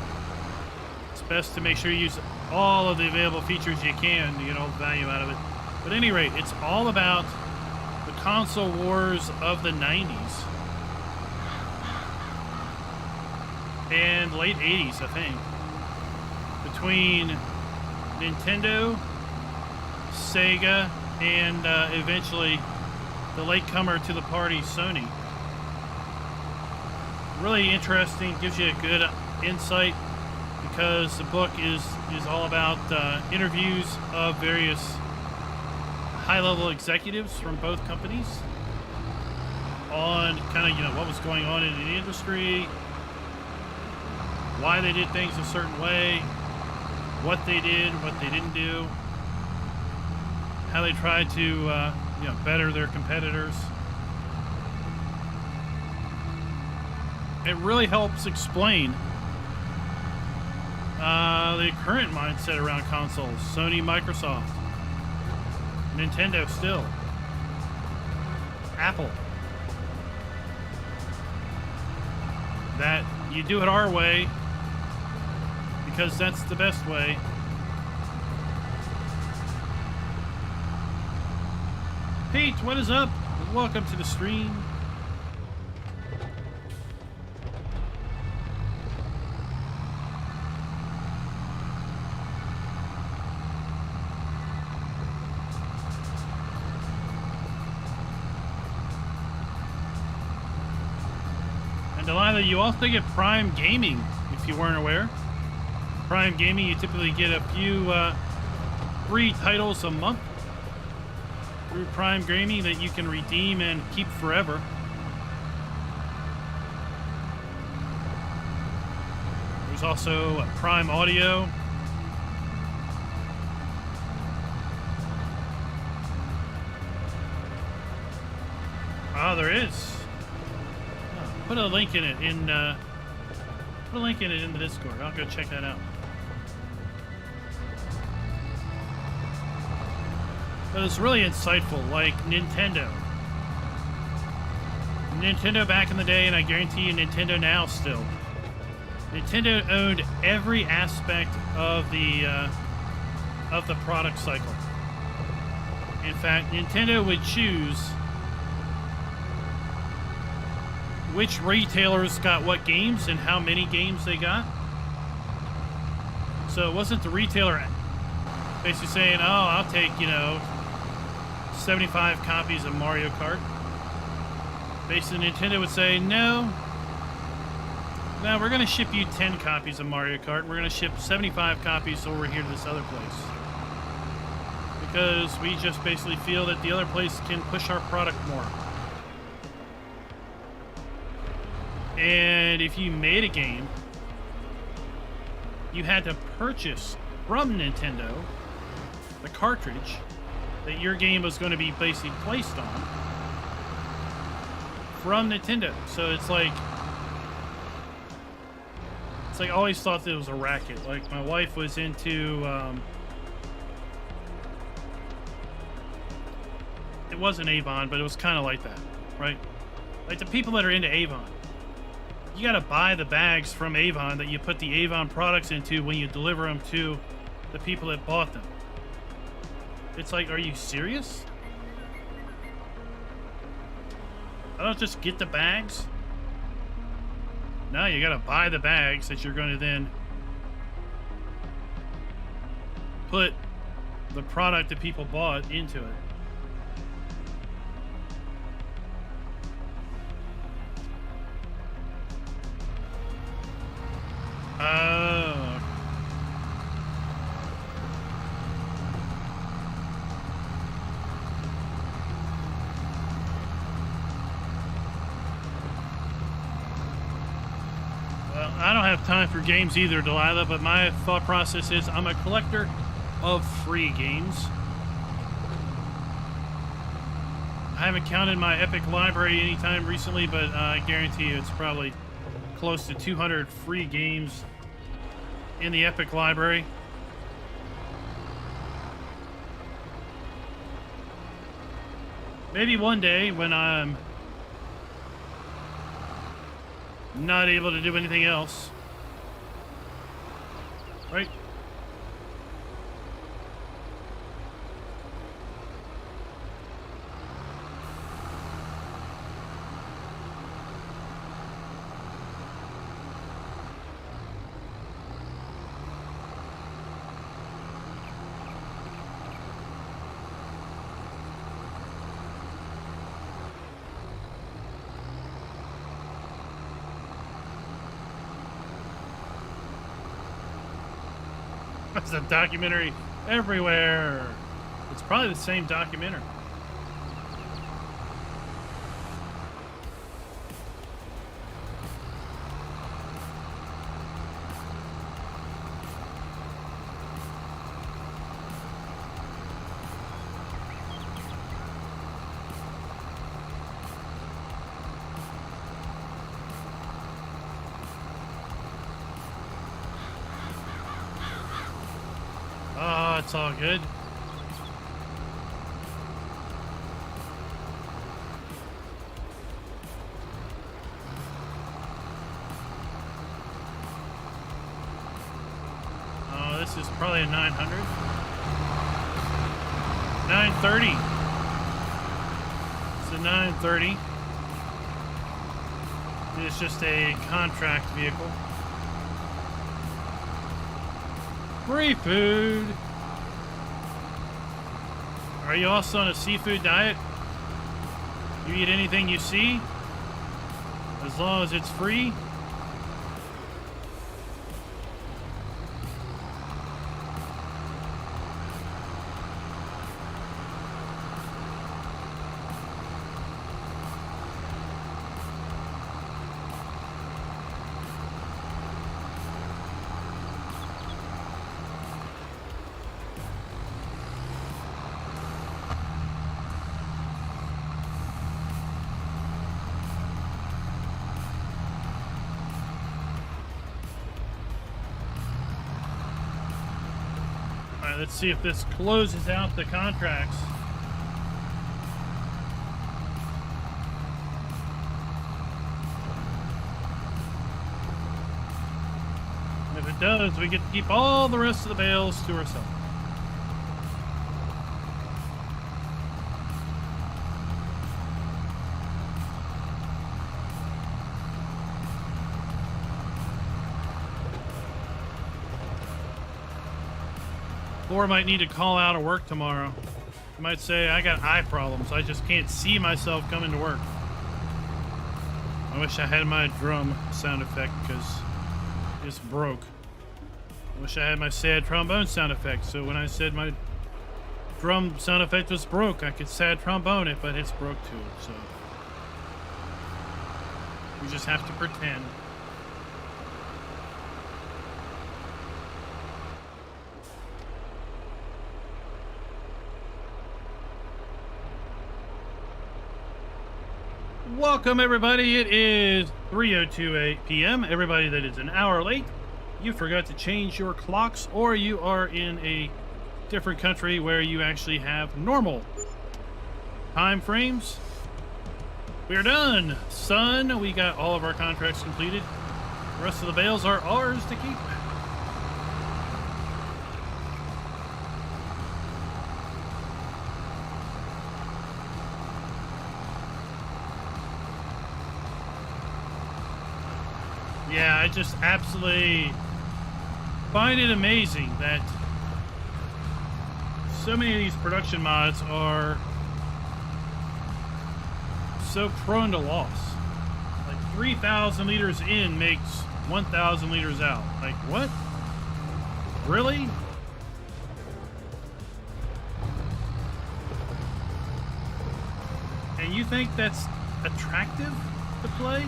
it's best to make sure you use all of the available features you can to get all the value out of it. But at any rate, it's all about the console wars of the 90s and late 80s, I think, between Nintendo, Sega, and eventually the latecomer to the party, Sony. Really interesting, gives you a good insight because the book is all about interviews of various high-level executives from both companies on kind of, you know, what was going on in the industry, why they did things a certain way, what they did, what they didn't do, how they tried to you know, better their competitors. It really helps explain the current mindset around consoles. Sony, Microsoft, Nintendo still, Apple. That you do it our way because that's the best way. Pete, what is up? Welcome to the stream. And Delilah, you also get Prime Gaming, if you weren't aware. Prime Gaming, you typically get a few free titles a month through Prime Gaming that you can redeem and keep forever. There's also Prime Audio. Ah, there is. Put a link in it in put a link in it in the Discord. I'll go check that out. But it's really insightful, like Nintendo. Nintendo back in the day, and I guarantee you Nintendo now still. Nintendo owned every aspect of the product cycle. In fact, Nintendo would choose which retailers got what games and how many games they got. So it wasn't the retailer basically saying, oh, I'll take, you know, 75 copies of Mario Kart. Basically, Nintendo would say, no, we're going to ship you 10 copies of Mario Kart. We're going to ship 75 copies over here to this other place. Because we just basically feel that the other place can push our product more. And if you made a game, you had to purchase from Nintendo the cartridge that your game was going to be basically placed on from Nintendo. So it's like I always thought that it was a racket. Like, my wife was into it wasn't Avon, but it was kind of like that, right? Like the people that are into Avon, you got to buy the bags from Avon that you put the Avon products into when you deliver them to the people that bought them. It's like, are you serious? I don't just get the bags. No, you gotta buy the bags that you're going to then put the product that people bought into it. Oh. Well, I don't have time for games either, Delilah, but my thought process is I'm a collector of free games. I haven't counted my Epic library anytime recently, but I guarantee you it's probably close to 200 free games in the Epic library. Maybe one day when I'm not able to do anything else, right? There's a documentary everywhere. It's probably the same documentary. Oh, it's all good. Oh, this is probably a 900. 930. It's a 930. It's just a contract vehicle. Free food. Are you also on a seafood diet? You eat anything you see, as long as it's free. Let's see if this closes out the contracts. If it does, we get to keep all the rest of the bales to ourselves. Or might need to call out of work tomorrow. You might say, I got eye problems. I just can't see myself coming to work. I wish I had my drum sound effect because it's broke. I wish I had my sad trombone sound effect. So when I said my drum sound effect was broke, I could sad trombone it, but it's broke too. So you just have to pretend. Welcome, everybody. It is 3:02 p.m. Everybody that is an hour late, you forgot to change your clocks, or you are in a different country where you actually have normal time frames. We are done, son. We got all of our contracts completed. The rest of the bales are ours to keep. Yeah, I just absolutely find it amazing that so many of these production mods are so prone to loss. Like 3,000 liters in makes 1,000 liters out. Like, what? Really? And you think that's attractive to play?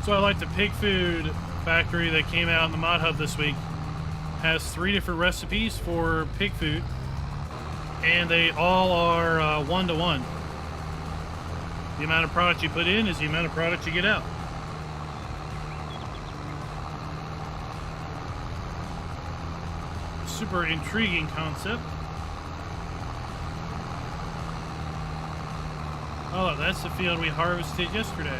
So I like the pig food factory that came out in the mod hub this week. Has 3 different recipes for pig food, and they all are 1-to-1. The amount of product you put in is the amount of product you get out. Super intriguing concept. Oh, that's the field we harvested yesterday.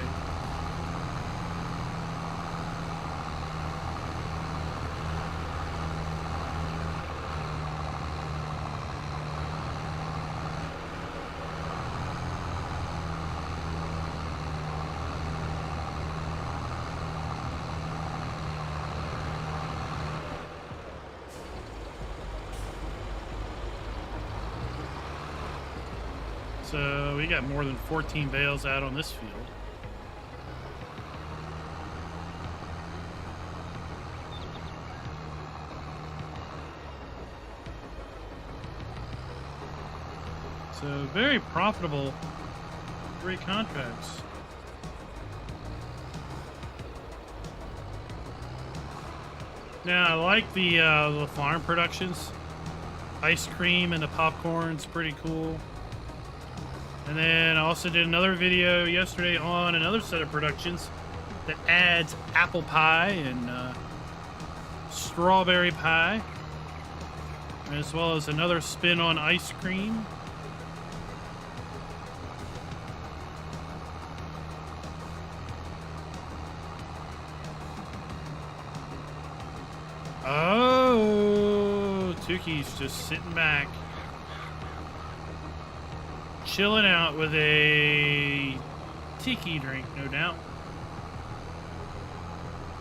So we got more than 14 bales out on this field. So very profitable, great contracts. Now I like the farm productions. Ice cream and the popcorn's pretty cool. And then I also did another video yesterday on another set of productions that adds apple pie and strawberry pie, as well as another spin on ice cream. Oh, Tuki's just sitting back, chilling out with a tiki drink, no doubt.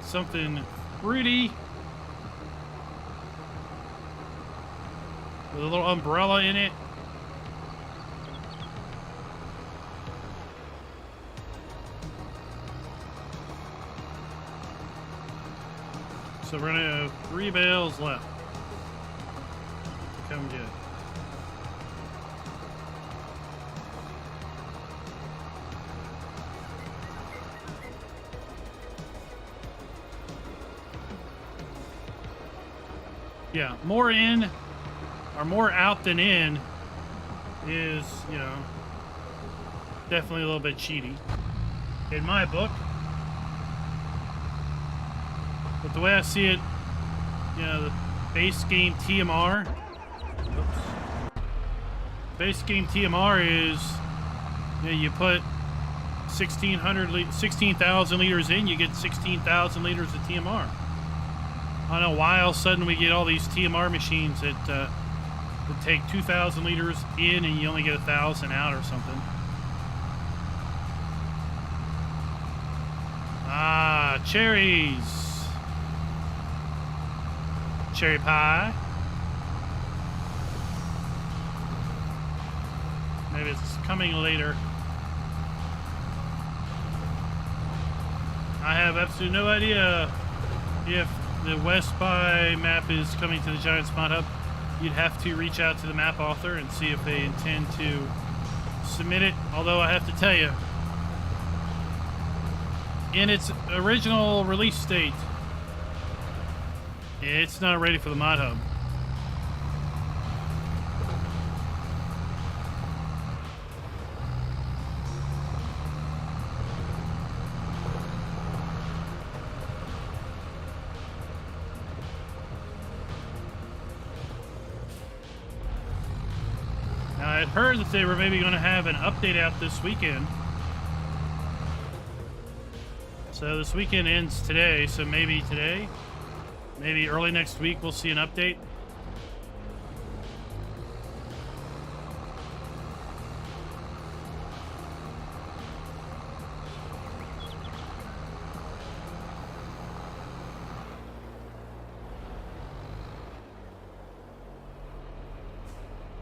Something fruity with a little umbrella in it. So we're gonna have 3 bales left. Come get it. Yeah, more in or more out than in is, you know, definitely a little bit cheaty in my book. But the way I see it, you know, the base game TMR, base game TMR is, you know, you put 16,000 liters in, you get 16,000 liters of TMR. I don't know why all of a sudden we get all these TMR machines that take 2,000 liters in and you only get 1,000 out or something. Ah, cherries. Cherry pie. Maybe it's coming later. I have absolutely no idea if the West by map is coming to the Giant Spot Hub. You'd have to reach out to the map author and see if they intend to submit it. Although I have to tell you, in its original release state, it's not ready for the mod hub. Now, I had heard that they were maybe going to have an update out this weekend. So this weekend ends today, so maybe today maybe early next week we'll see an update.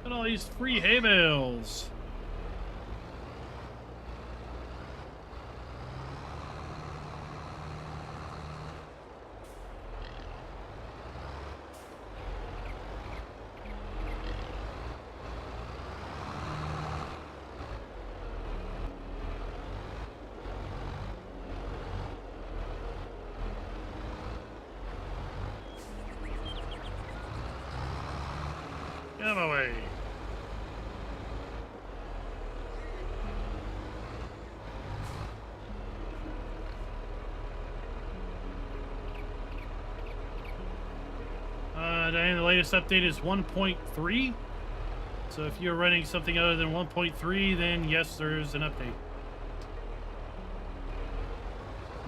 Look at all these free hay bales. Get away. Diane, the latest update is 1.3. So if you're running something other than 1.3, then yes, there's an update.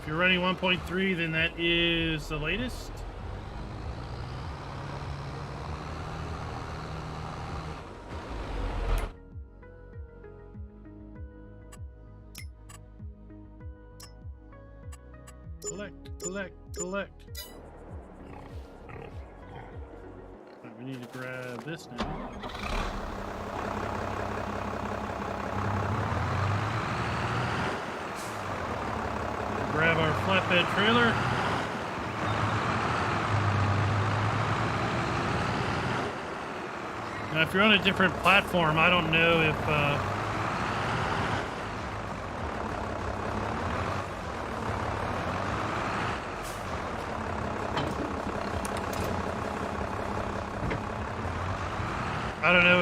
If you're running 1.3, then that is the latest. Collect. Right, we need to grab this now. Grab our flatbed trailer. Now, if you're on a different platform, I don't know if I don't know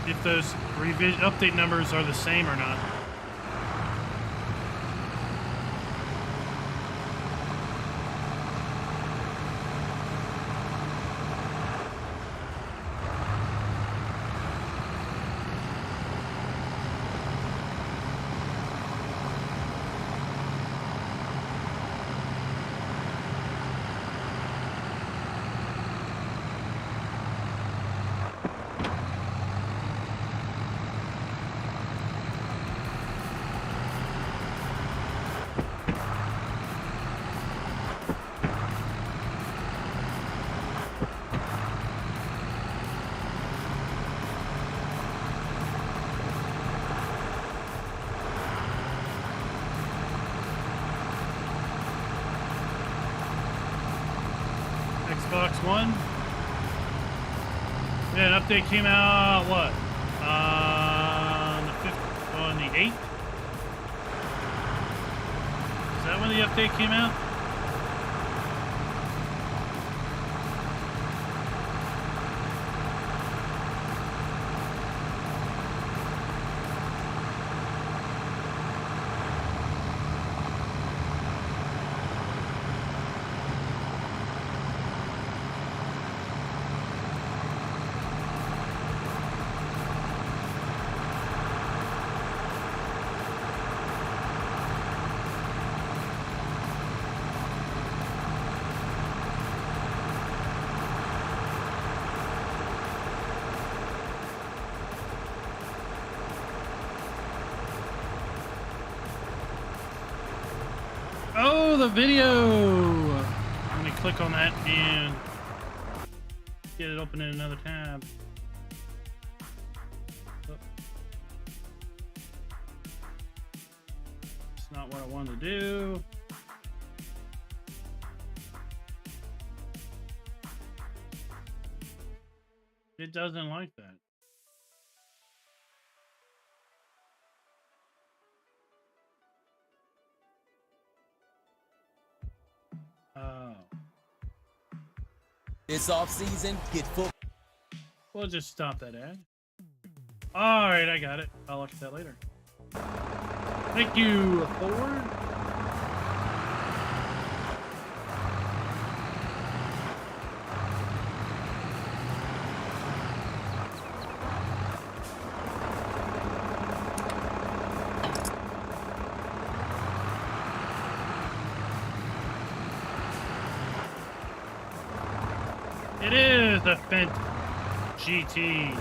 if those update numbers are the same or not. Xbox One. Yeah, an update came out, what? On the 8th? Is that when the update came out? Oh, the video! Let me click on that and get it open in another tab. Oh. It's not what I wanted to do. It doesn't like that. Oh. It's off season. Get full. We'll just stop that ad. All right, I got it. I'll look at that later. Thank you, Ford. It is the Fent GT.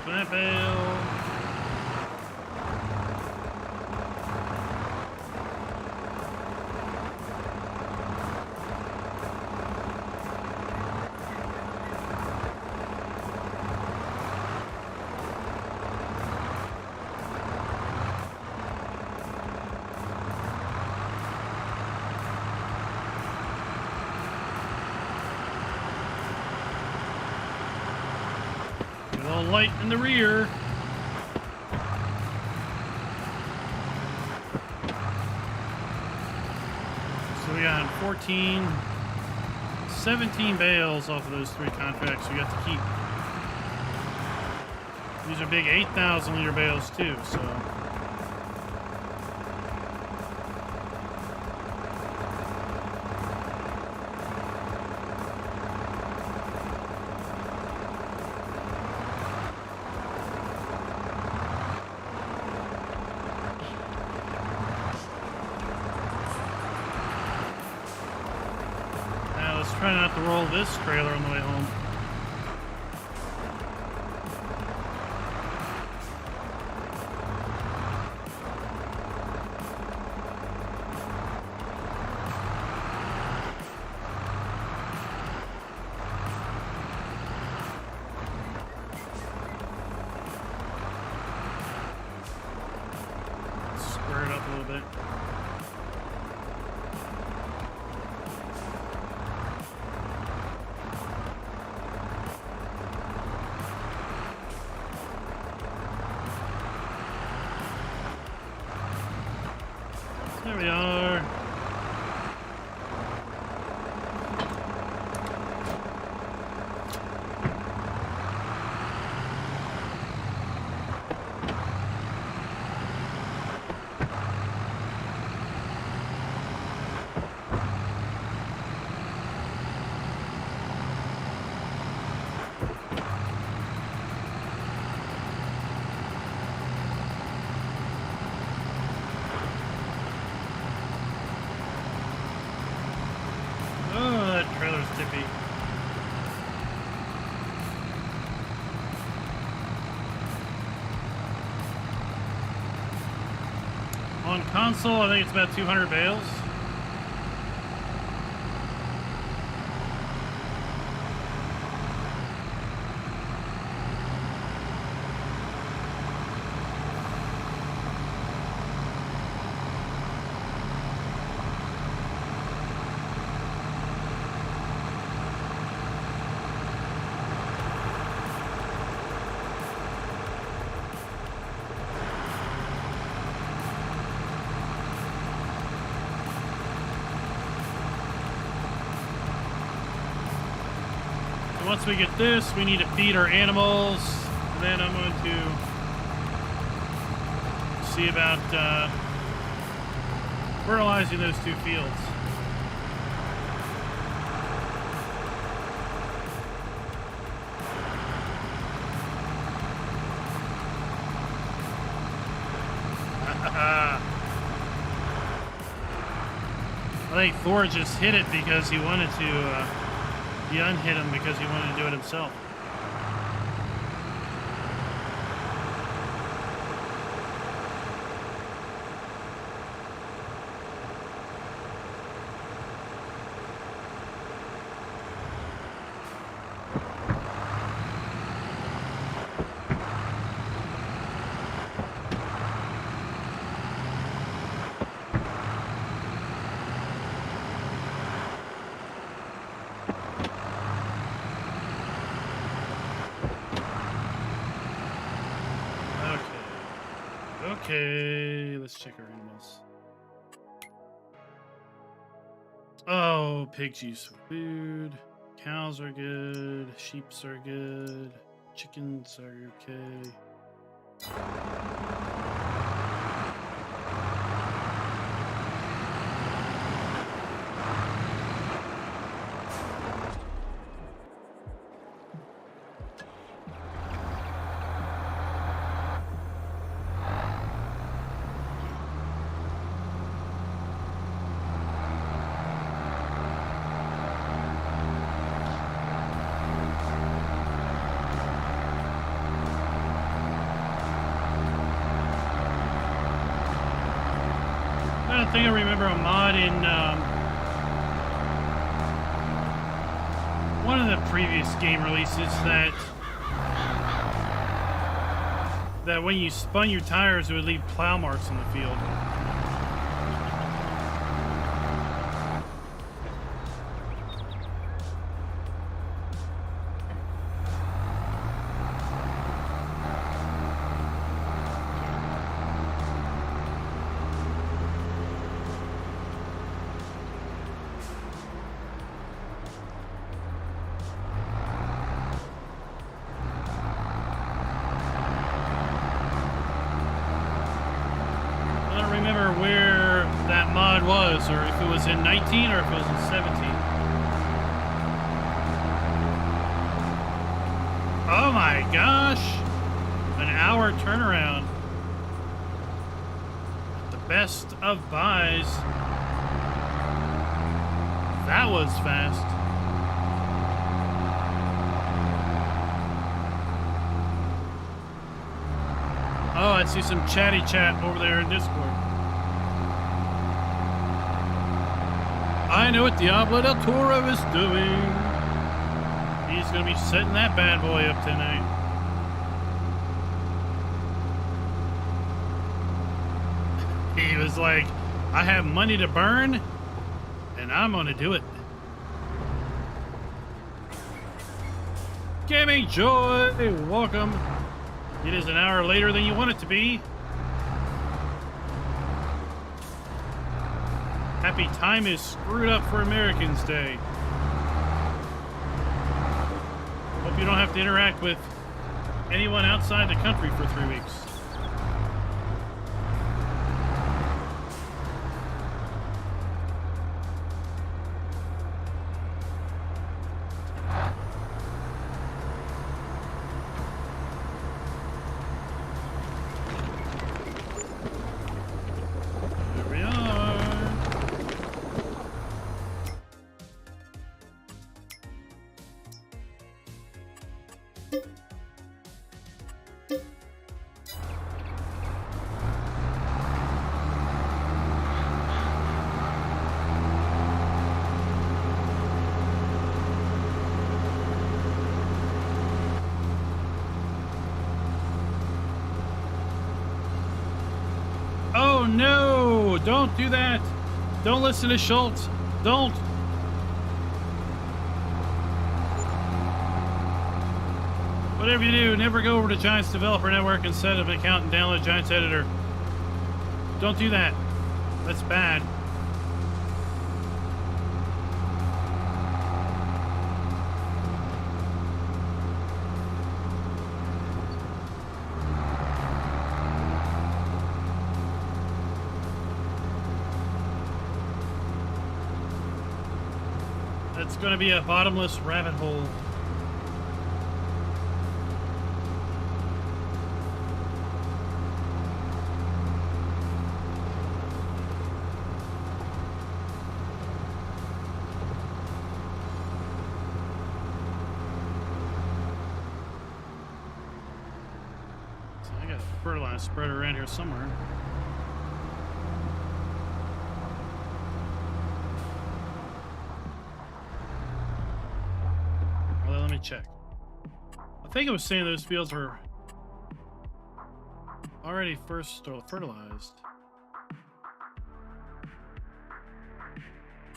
From that bale. A little light in the rear. So we got 14, 17 bales off of those 3 contracts we got to keep. These are big 8,000 liter bales too, so. Try not to roll this trailer on the way home. Square it up a little bit. There we are. Tippy. On console, I think it's about 200 bales. Once we get this, we need to feed our animals. And then I'm going to see about fertilizing those 2 fields. I think Thor just hit it because he wanted to. He unhit him because he wanted to do it himself. Okay, let's check our animals. Oh, pigs use food. Cows are good. Sheeps are good. Chickens are okay. I think I remember a mod in one of the previous game releases that when you spun your tires, it would leave plow marks on the field. Where that mod was, or if it was in 19 or if it was in 17. Oh my gosh! An hour turnaround. The best of buys. That was fast. Oh, I see some chatty chat over there in Discord. I know what Diablo del Toro is doing. He's going to be setting that bad boy up tonight. He was like, I have money to burn, and I'm going to do it. Gaming Joy, welcome. It is an hour later than you want it to be. Happy time is screwed up for Americans Day. Hope you don't have to interact with anyone outside the country for 3 weeks. Oh no! Don't do that! Don't listen to Schultz! Don't! Whatever you do, never go over to Giants Developer Network and set up an account and download Giants Editor. Don't do that. That's bad. It's going to be a bottomless rabbit hole. So I got a fertilizer spreader around here somewhere. Let me check. I think it was saying those fields were already fertilized.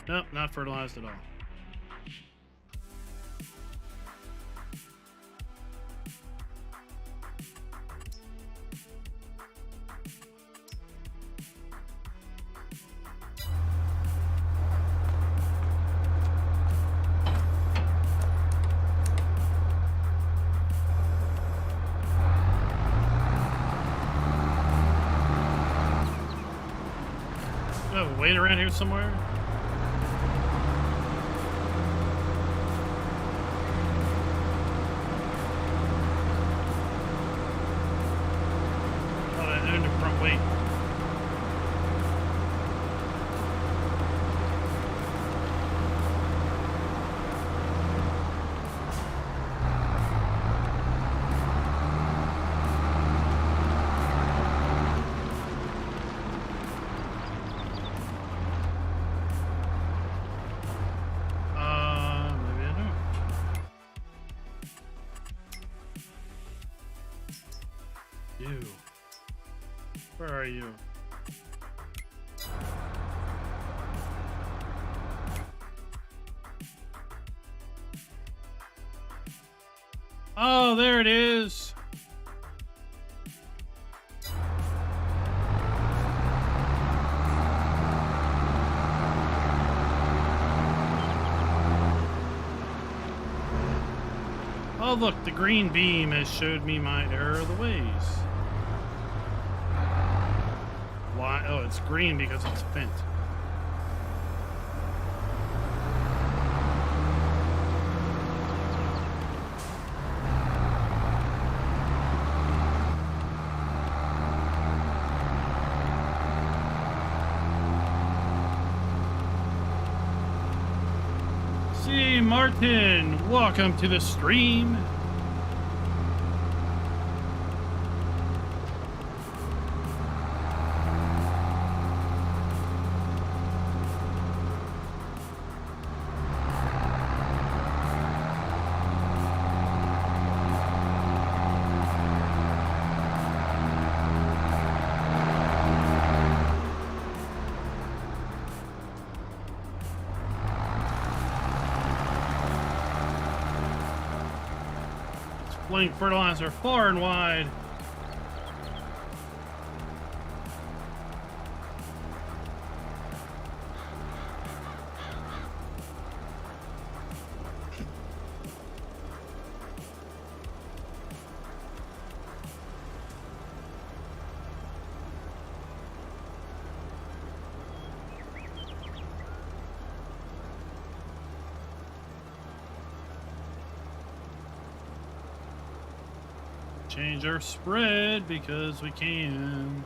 Nope, not fertilized at all. Oh, wait around here somewhere? Oh, that owned the front weight. Maybe I don't. You. Where are you? Oh, there it is. Oh, look, the green beam has showed me my error of the ways. Why? Oh, it's green because it's bent. See, Martin, welcome to the stream. Playing fertilizer far and wide. Change our spread because we can.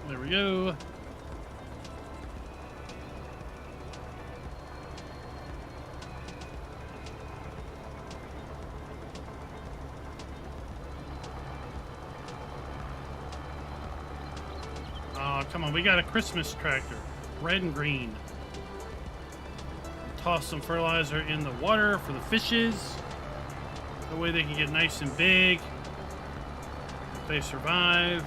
There we go. Come on, we got a Christmas tractor, red and green. Toss some fertilizer in the water for the fishes. That way they can get nice and big. If they survive.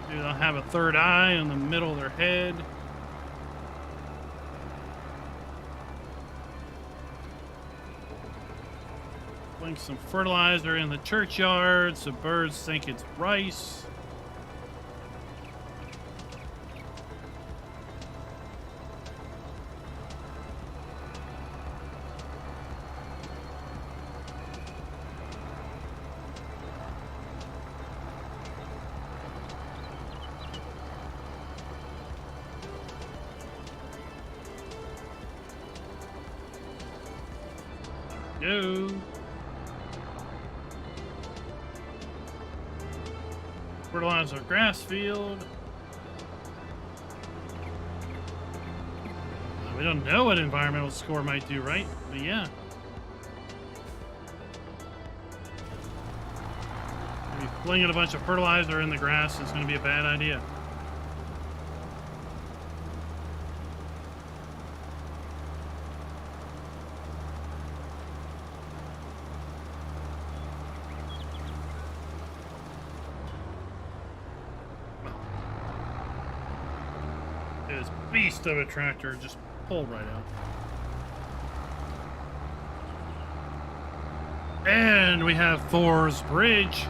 Maybe they'll have a third eye in the middle of their head. Some fertilizer in the churchyard so birds think it's rice. Go. Fertilize our grass field. We don't know what environmental score might do, right? But yeah. Maybe flinging a bunch of fertilizer in the grass is going to be a bad idea. This beast of a tractor just pulled right out. And we have Thor's Bridge.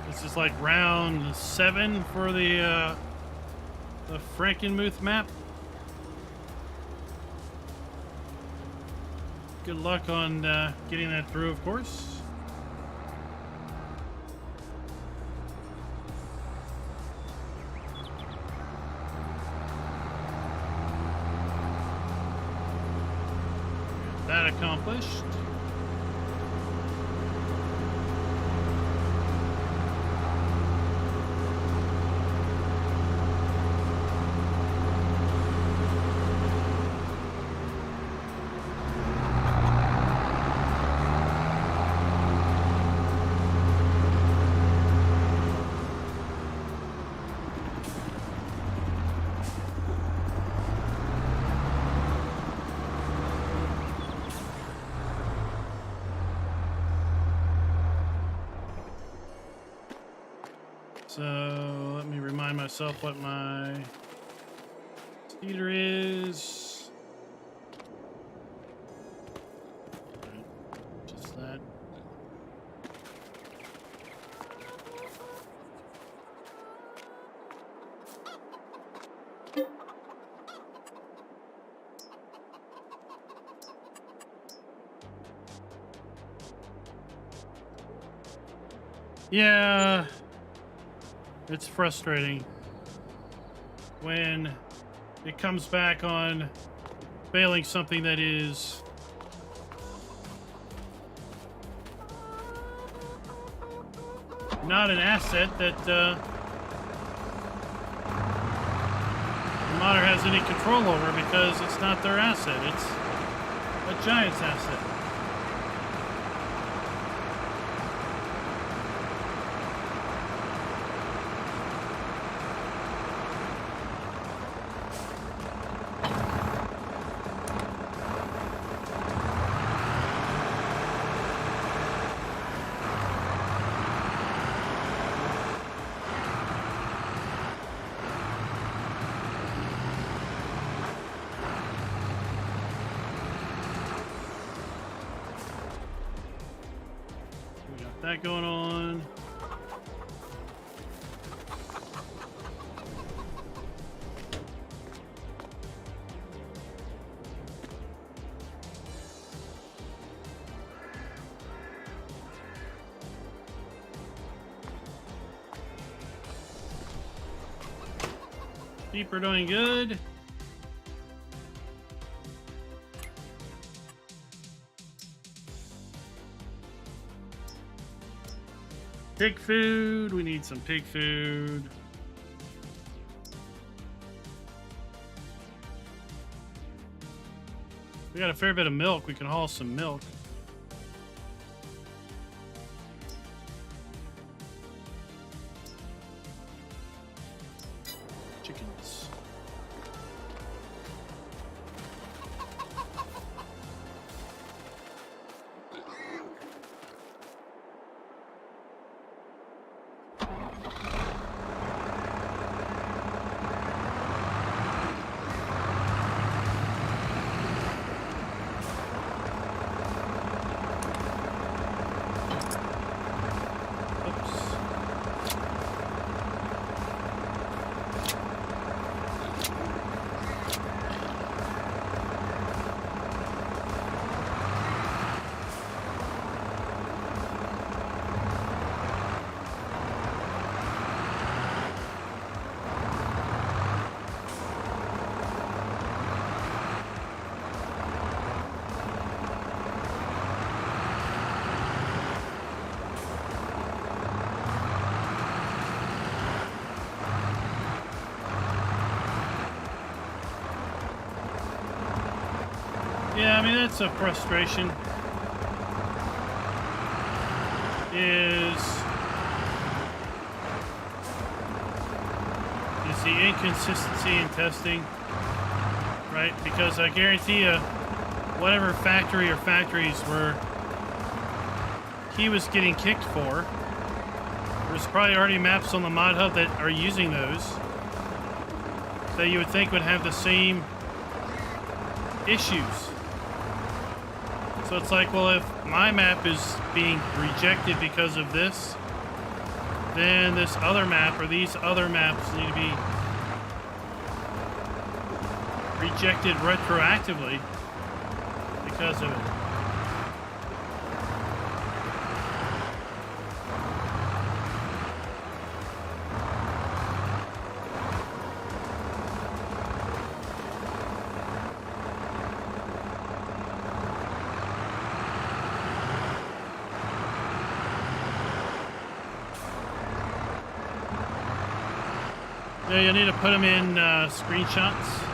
This is like round 7 for the Frankenmuth map. Good luck on getting that through, of course. That accomplished. So let me remind myself what my speeder is. Right, just that. Yeah. It's frustrating when it comes back on failing something that is not an asset that the modder has any control over, because it's not their asset. It's a Giant's asset. That going on. Sheep are doing good. Pig food, we need some pig food. We got a fair bit of milk, we can haul some milk. Chickens. Yeah, I mean, that's a frustration. Is the inconsistency in testing, right? Because I guarantee you, whatever factory or factories were he was getting kicked for, there's probably already maps on the mod hub that are using those that you would think would have the same issues. So it's like, well, if my map is being rejected because of this, then this other map or these other maps need to be rejected retroactively because of it. Yeah, you need to put them in screenshots.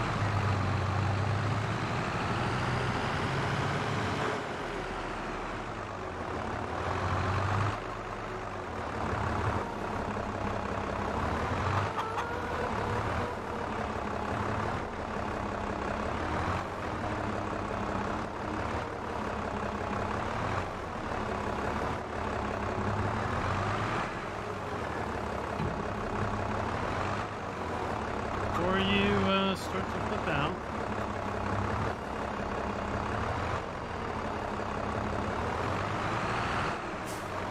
Before you start to flip out.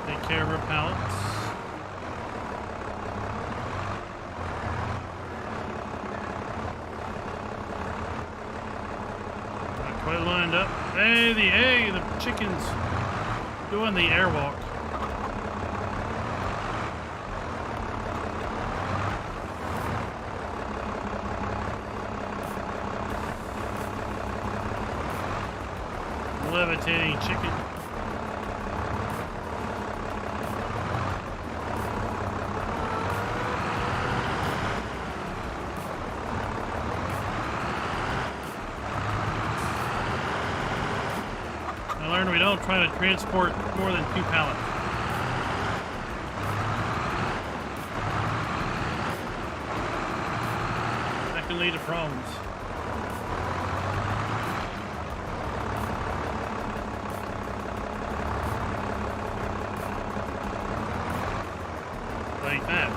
Take care of our pallets. Not quite lined up. Hey, the chickens doing the airwalk. Levitating chicken. I learned we don't try to transport more than 2 pallets. That can lead to problems. Like that.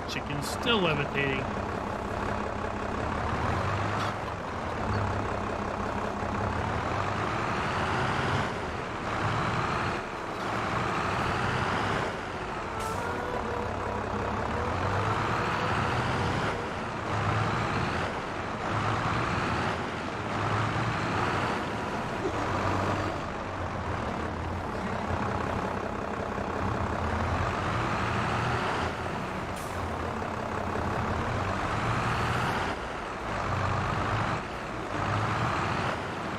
Chicken's still levitating.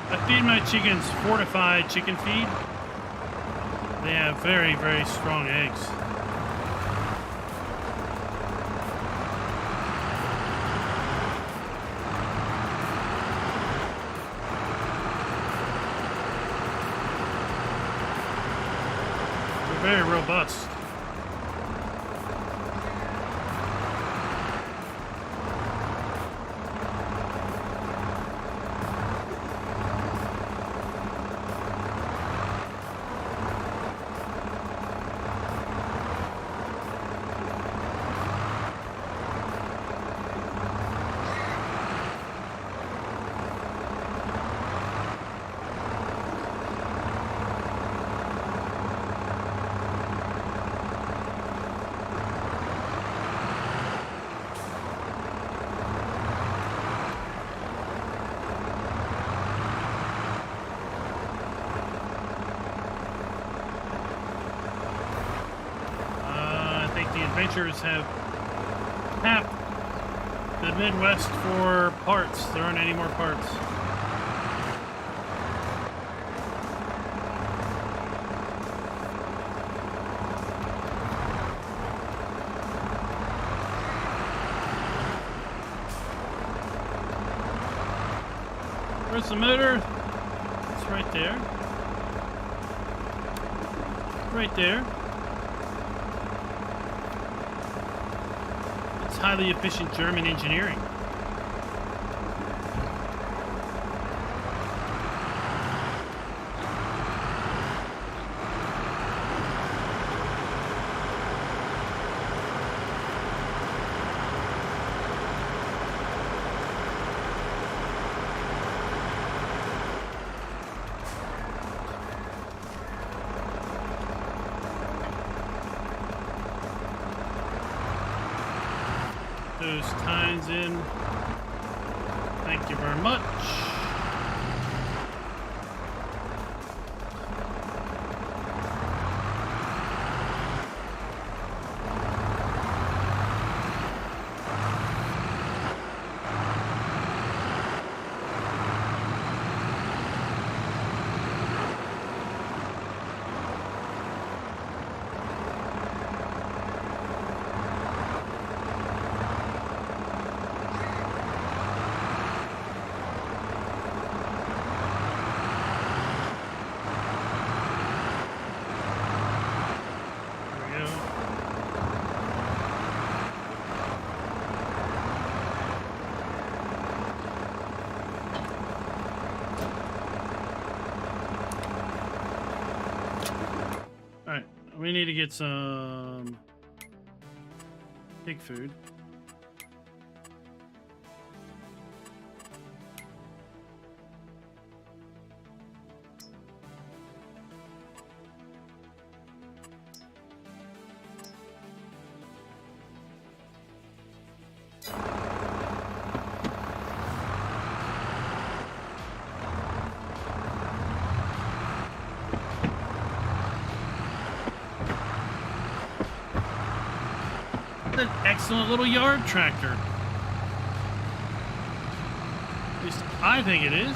I feed my chickens fortified chicken feed. They have very, very strong eggs. They're very robust. Adventurers have tapped the Midwest for parts. There aren't any more parts. Where's the motor? It's right there. Right there. Highly efficient German engineering. those tines in. Thank you very much. We need to get some pig food. An excellent little yard tractor. At least I think it is.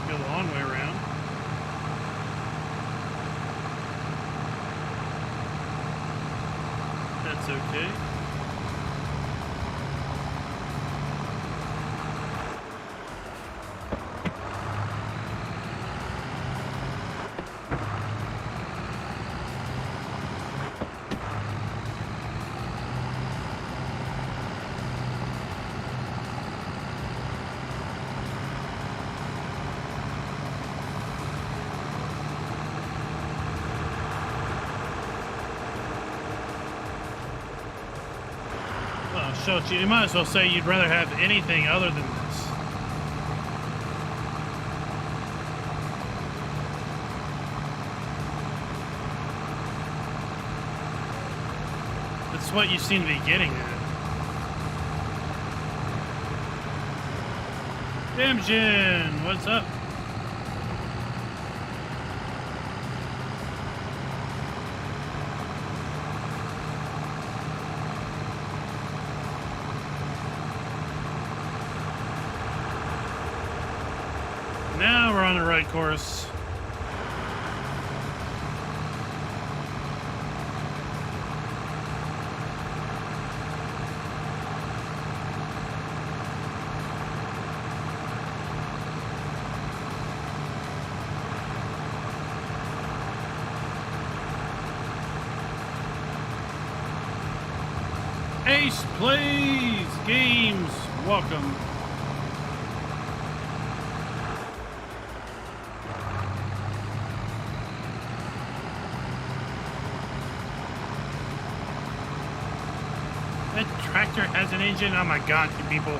Go the long way around. That's okay. So you might as well say you'd rather have anything other than this. That's what you seem to be getting at. Damjin, what's up? Now we're on the right course. Ace Plays Games, welcome. That tractor has an engine? Oh my god, you people.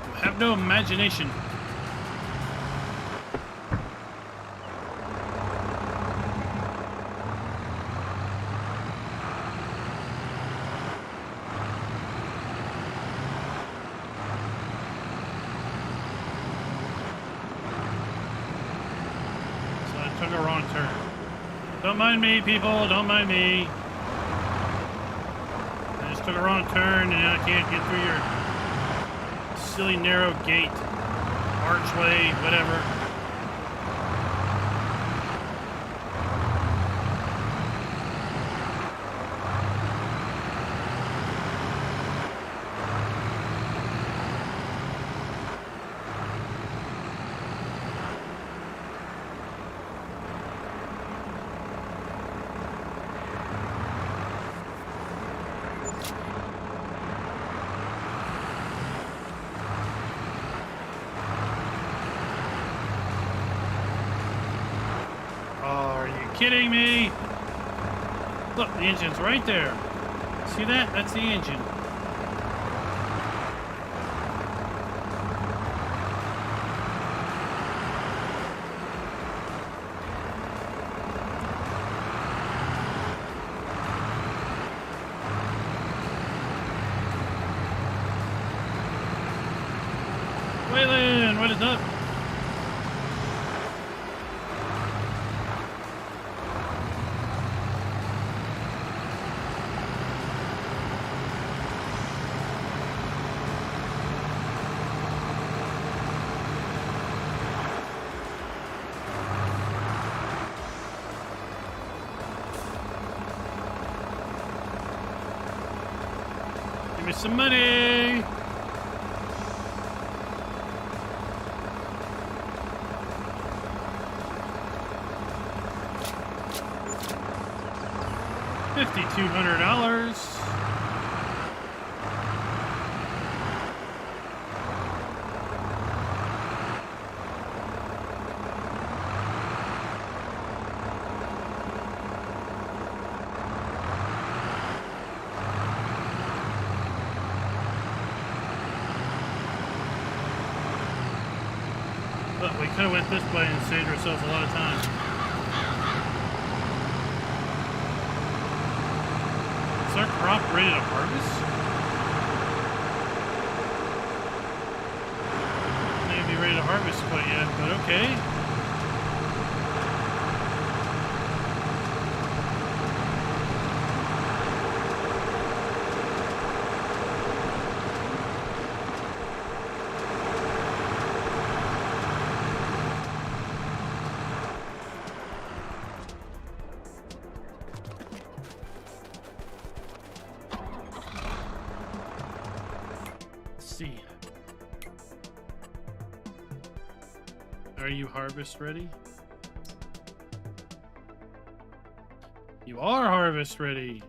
You have no imagination. So I took a wrong turn. Don't mind me, people. Don't mind me. I just took a wrong turn, and now I can't get through your silly narrow gate, archway, whatever. kidding me? Look, the engine's right there. See that? That's the engine. Waylon, what is up? Give me some money. $5,200. But we could have went this way and saved ourselves a lot of time. Is our crop ready to harvest? Maybe ready to harvest quite yet, but okay. See. Are you harvest ready? You are harvest ready.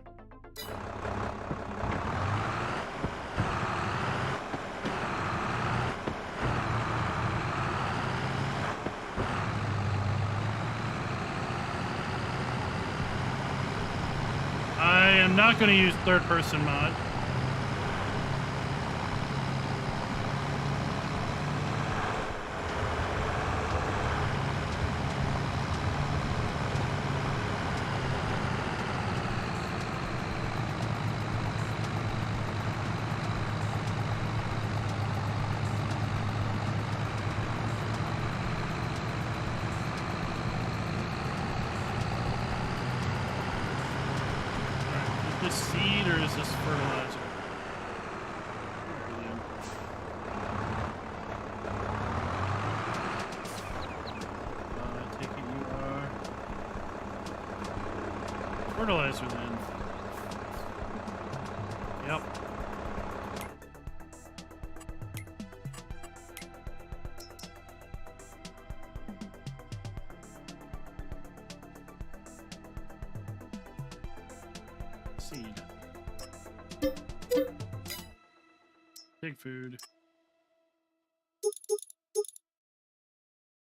I am not going to use third person mod. Is this seed or is this fertilizer? I take it you are fertilizer then. Yep. Seed. Pig food.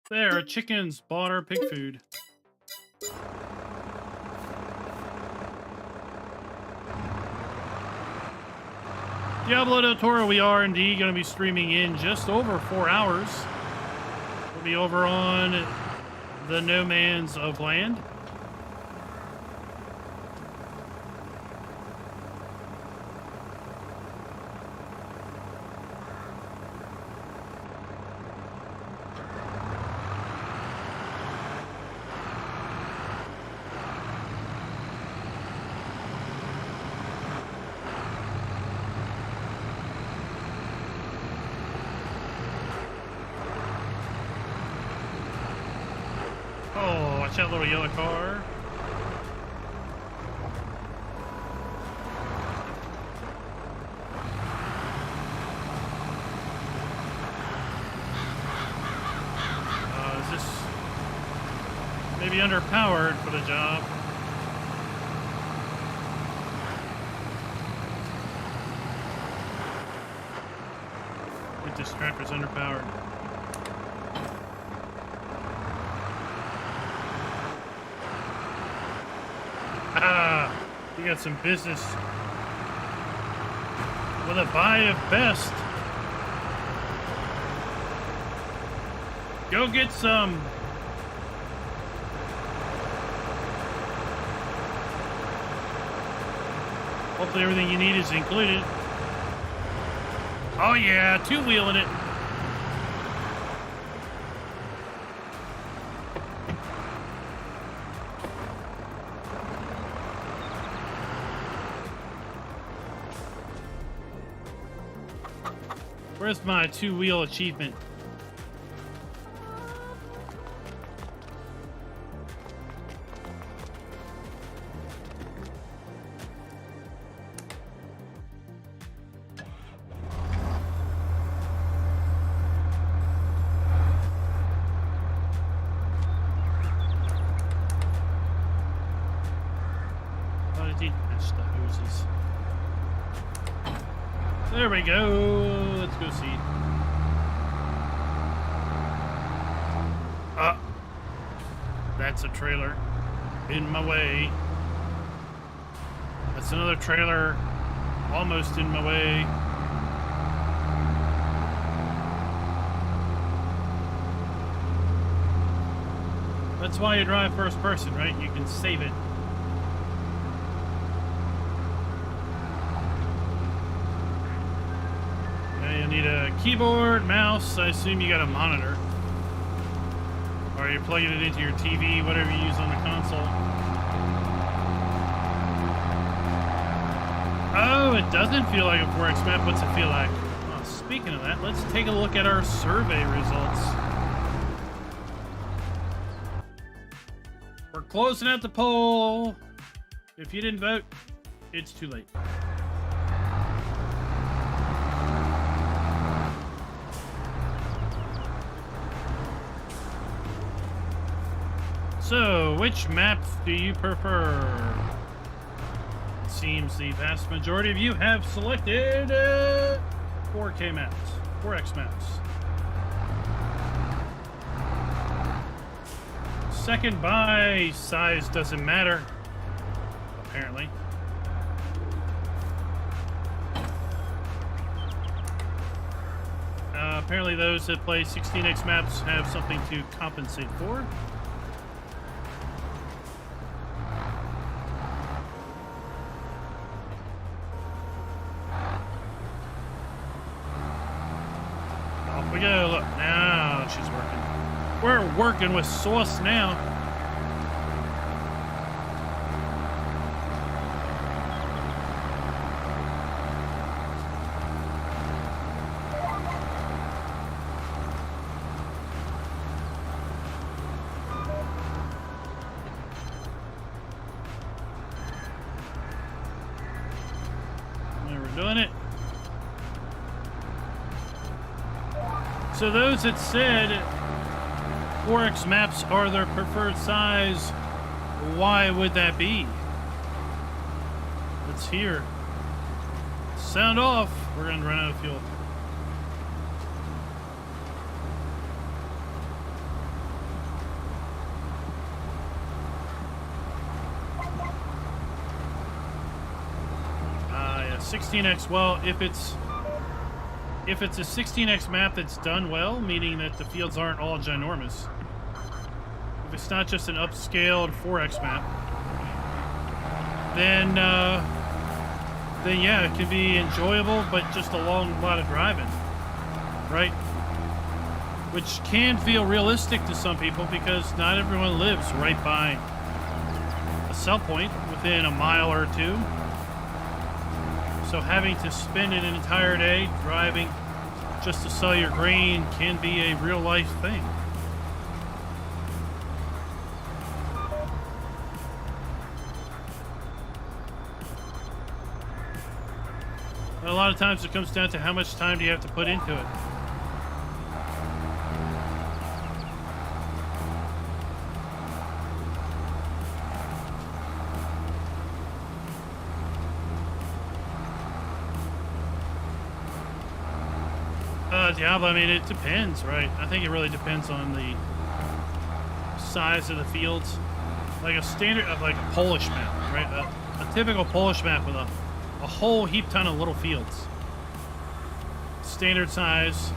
There, chickens bought our pig food. Diablo del Toro, we are indeed going to be streaming in just over 4 hours. We'll be over on the No Man's of Land. Oh, watch that little yellow car. Is this maybe underpowered for the job? I think this tractor's underpowered. We got some business with a buy of best. Go get some. Hopefully everything you need is included. Oh yeah, two-wheeling it. Where's my two-wheel achievement? There we go. Let's go see. That's a trailer in my way. That's another trailer almost in my way. That's why you drive first person, right? You can save it. You need a keyboard, mouse. I assume you got a monitor. Or you're plugging it into your TV, whatever you use on the console. Oh, it doesn't feel like a 4X map. What's it feel like? Oh, speaking of that, let's take a look at our survey results. We're closing out the poll. If you didn't vote, it's too late. So, which map do you prefer? It seems the vast majority of you have selected 4K maps, 4X maps. Second by size doesn't matter, apparently. Apparently those that play 16X maps have something to compensate for. Off we go. Look, now she's working. We're working with sauce now. Doing it. So those that said 4X maps are their preferred size, why would that be? Let's hear. Sound off. We're gonna run out of fuel. Yeah, 16X. Well, if it's a 16X map that's done well, meaning that the fields aren't all ginormous. If it's not just an upscaled 4X map, then yeah, it can be enjoyable, but just a long lot of driving, right? Which can feel realistic to some people because not everyone lives right by a sell point within a mile or two. So having to spend an entire day driving just to sell your grain can be a real life thing. And a lot of times it comes down to how much time do you have to put into it. Diablo, I mean, it depends, right? I think it really depends on the size of the fields. Like a standard, like a Polish map, right? a typical Polish map with a whole heap ton of little fields. Standard size.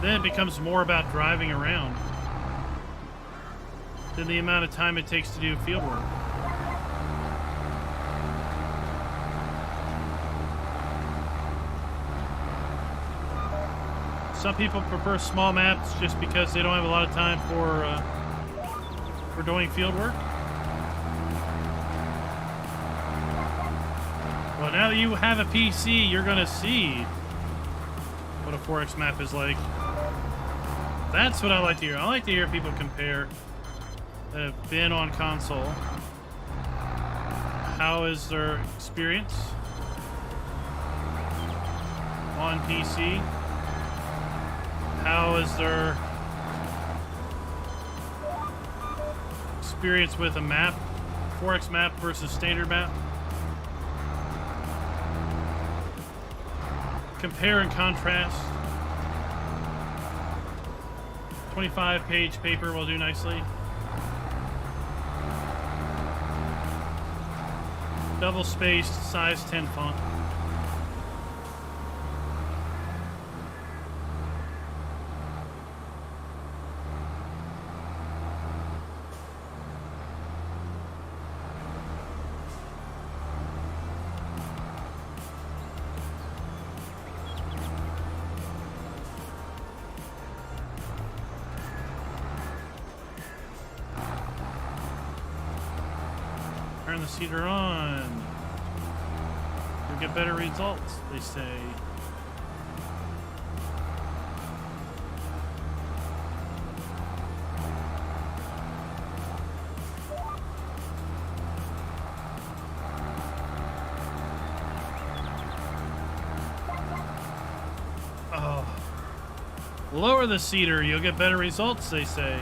Then it becomes more about driving around than the amount of time it takes to do field work. Some people prefer small maps just because they don't have a lot of time for doing field work. Well, now that you have a PC, you're gonna see what a 4X map is like. That's what I like to hear. I like to hear people compare that have been on console. How is their experience on PC? How is their experience with a map, 4X map versus standard map? Compare and contrast. 25-page paper will do nicely. Double-spaced, size 10 font. Turn the seeder on. You'll get better results, they say. Oh. Lower the seeder, you'll get better results, they say.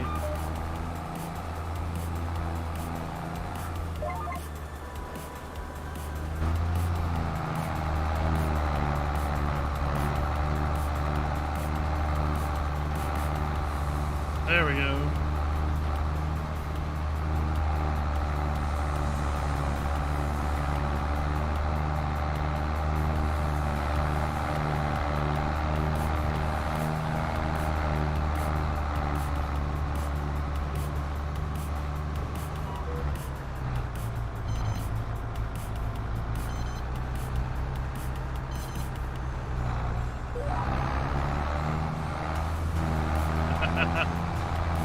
There we go.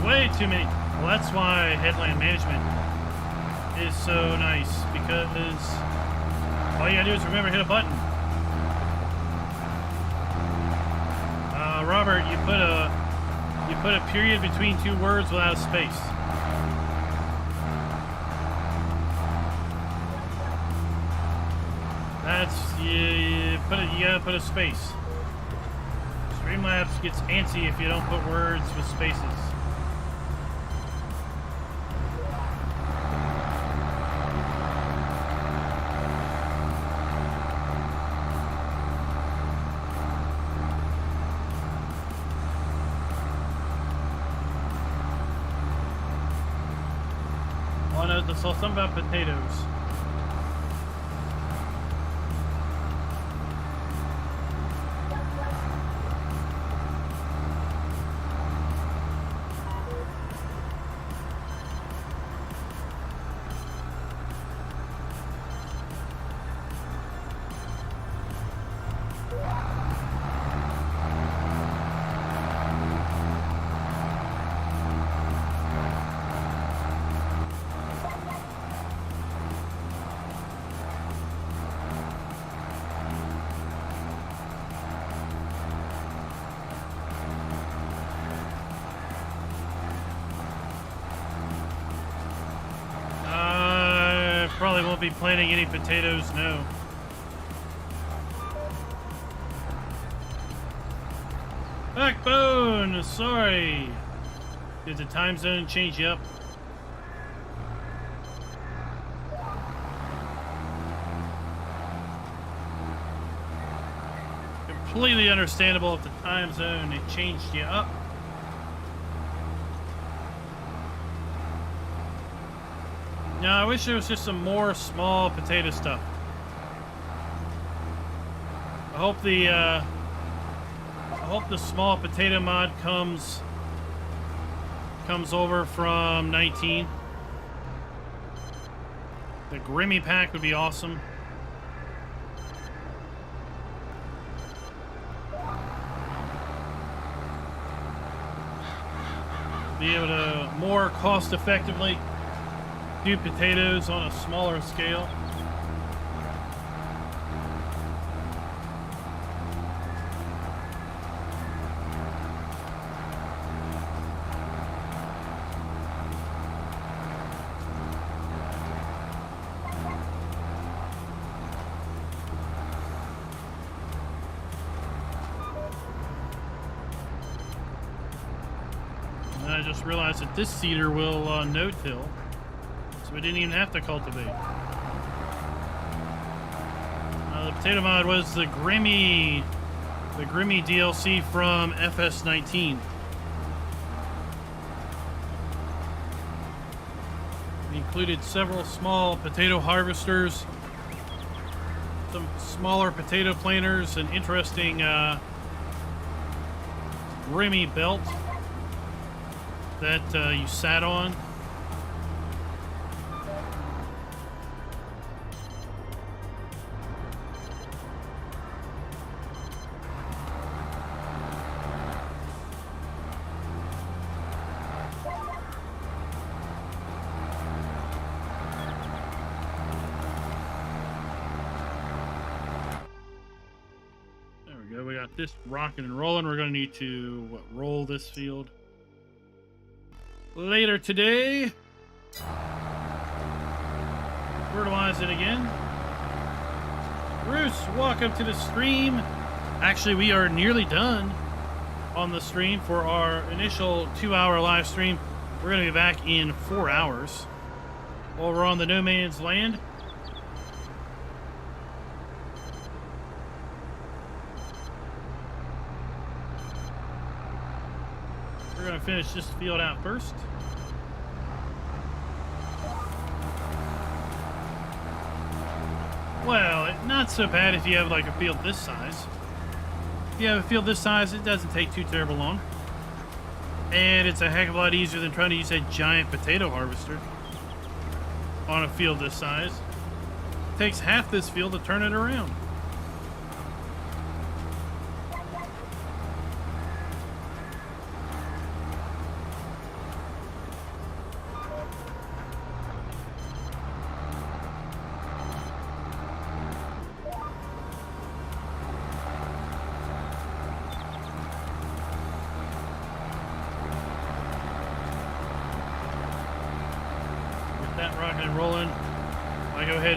Way too many. Well, that's why headland management is so nice, because all you gotta do is remember to hit a button. Robert, you put a period between two words without a space. That's you gotta put a space. Streamlabs gets antsy if you don't put words with spaces. So something about potatoes. Probably won't be planting any potatoes, no. Backbone, sorry. Did the time zone change you up? Completely understandable if the time zone it changed you up. No, I wish there was just some more small potato stuff. I hope the small potato mod comes over from 19. The Grimmy pack would be awesome. Be able to more cost effectively do potatoes on a smaller scale. And I just realized that this seeder will no-till. So we didn't even have to cultivate. The potato mod was the Grimmy DLC from FS19. It included several small potato harvesters, some smaller potato planters, an interesting Grimmy belt that you sat on. We got this rocking and rolling. We're going to need to roll this field later today. Fertilize it again. Bruce, welcome to the stream. Actually, we are nearly done on the stream for our initial 2-hour live stream. We're going to be back in 4 hours over on the No Man's Land. We're going to finish this field out first. Well, not so bad if you have like a field this size. If you have a field this size, it doesn't take too terrible long. And it's a heck of a lot easier than trying to use a giant potato harvester on a field this size. It takes half this field to turn it around.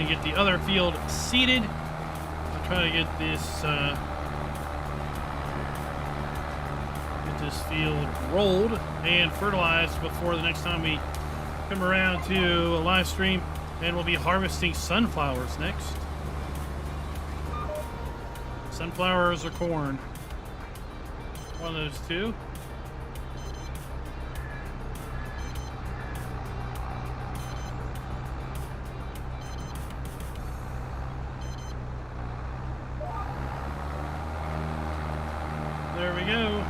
Get the other field seeded. I'll try to get this field rolled and fertilized before the next time we come around to a live stream, and we'll be harvesting sunflowers next. Sunflowers or corn, one of those two. There we go.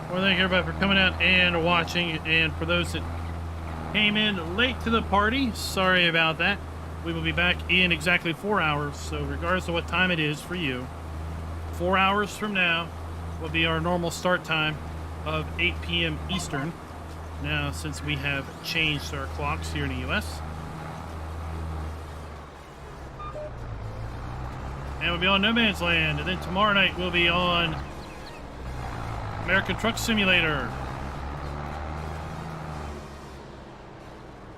Well, thank you everybody for coming out and watching. And for those that came in late to the party, sorry about that. We will be back in exactly 4 hours. So regardless of what time it is for you, 4 hours from now will be our normal start time of 8 p.m. Eastern. Now, since we have changed our clocks here in the U.S. And we'll be on No Man's Land. And then tomorrow night we'll be on American Truck Simulator.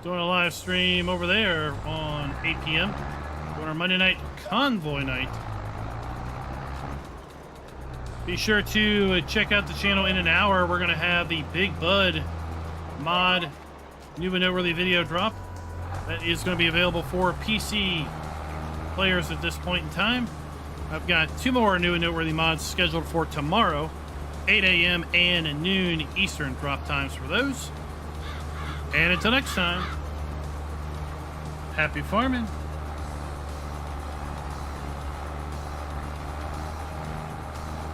Doing a live stream over there on 8 p.m. Doing our Monday night convoy night. Be sure to check out the channel in an hour. We're going to have the Big Bud mod new and noteworthy video drop. That is going to be available for PC players at this point in time. I've got 2 more new and noteworthy mods scheduled for tomorrow, 8 a.m. and noon Eastern drop times for those. And until next time, Happy farming.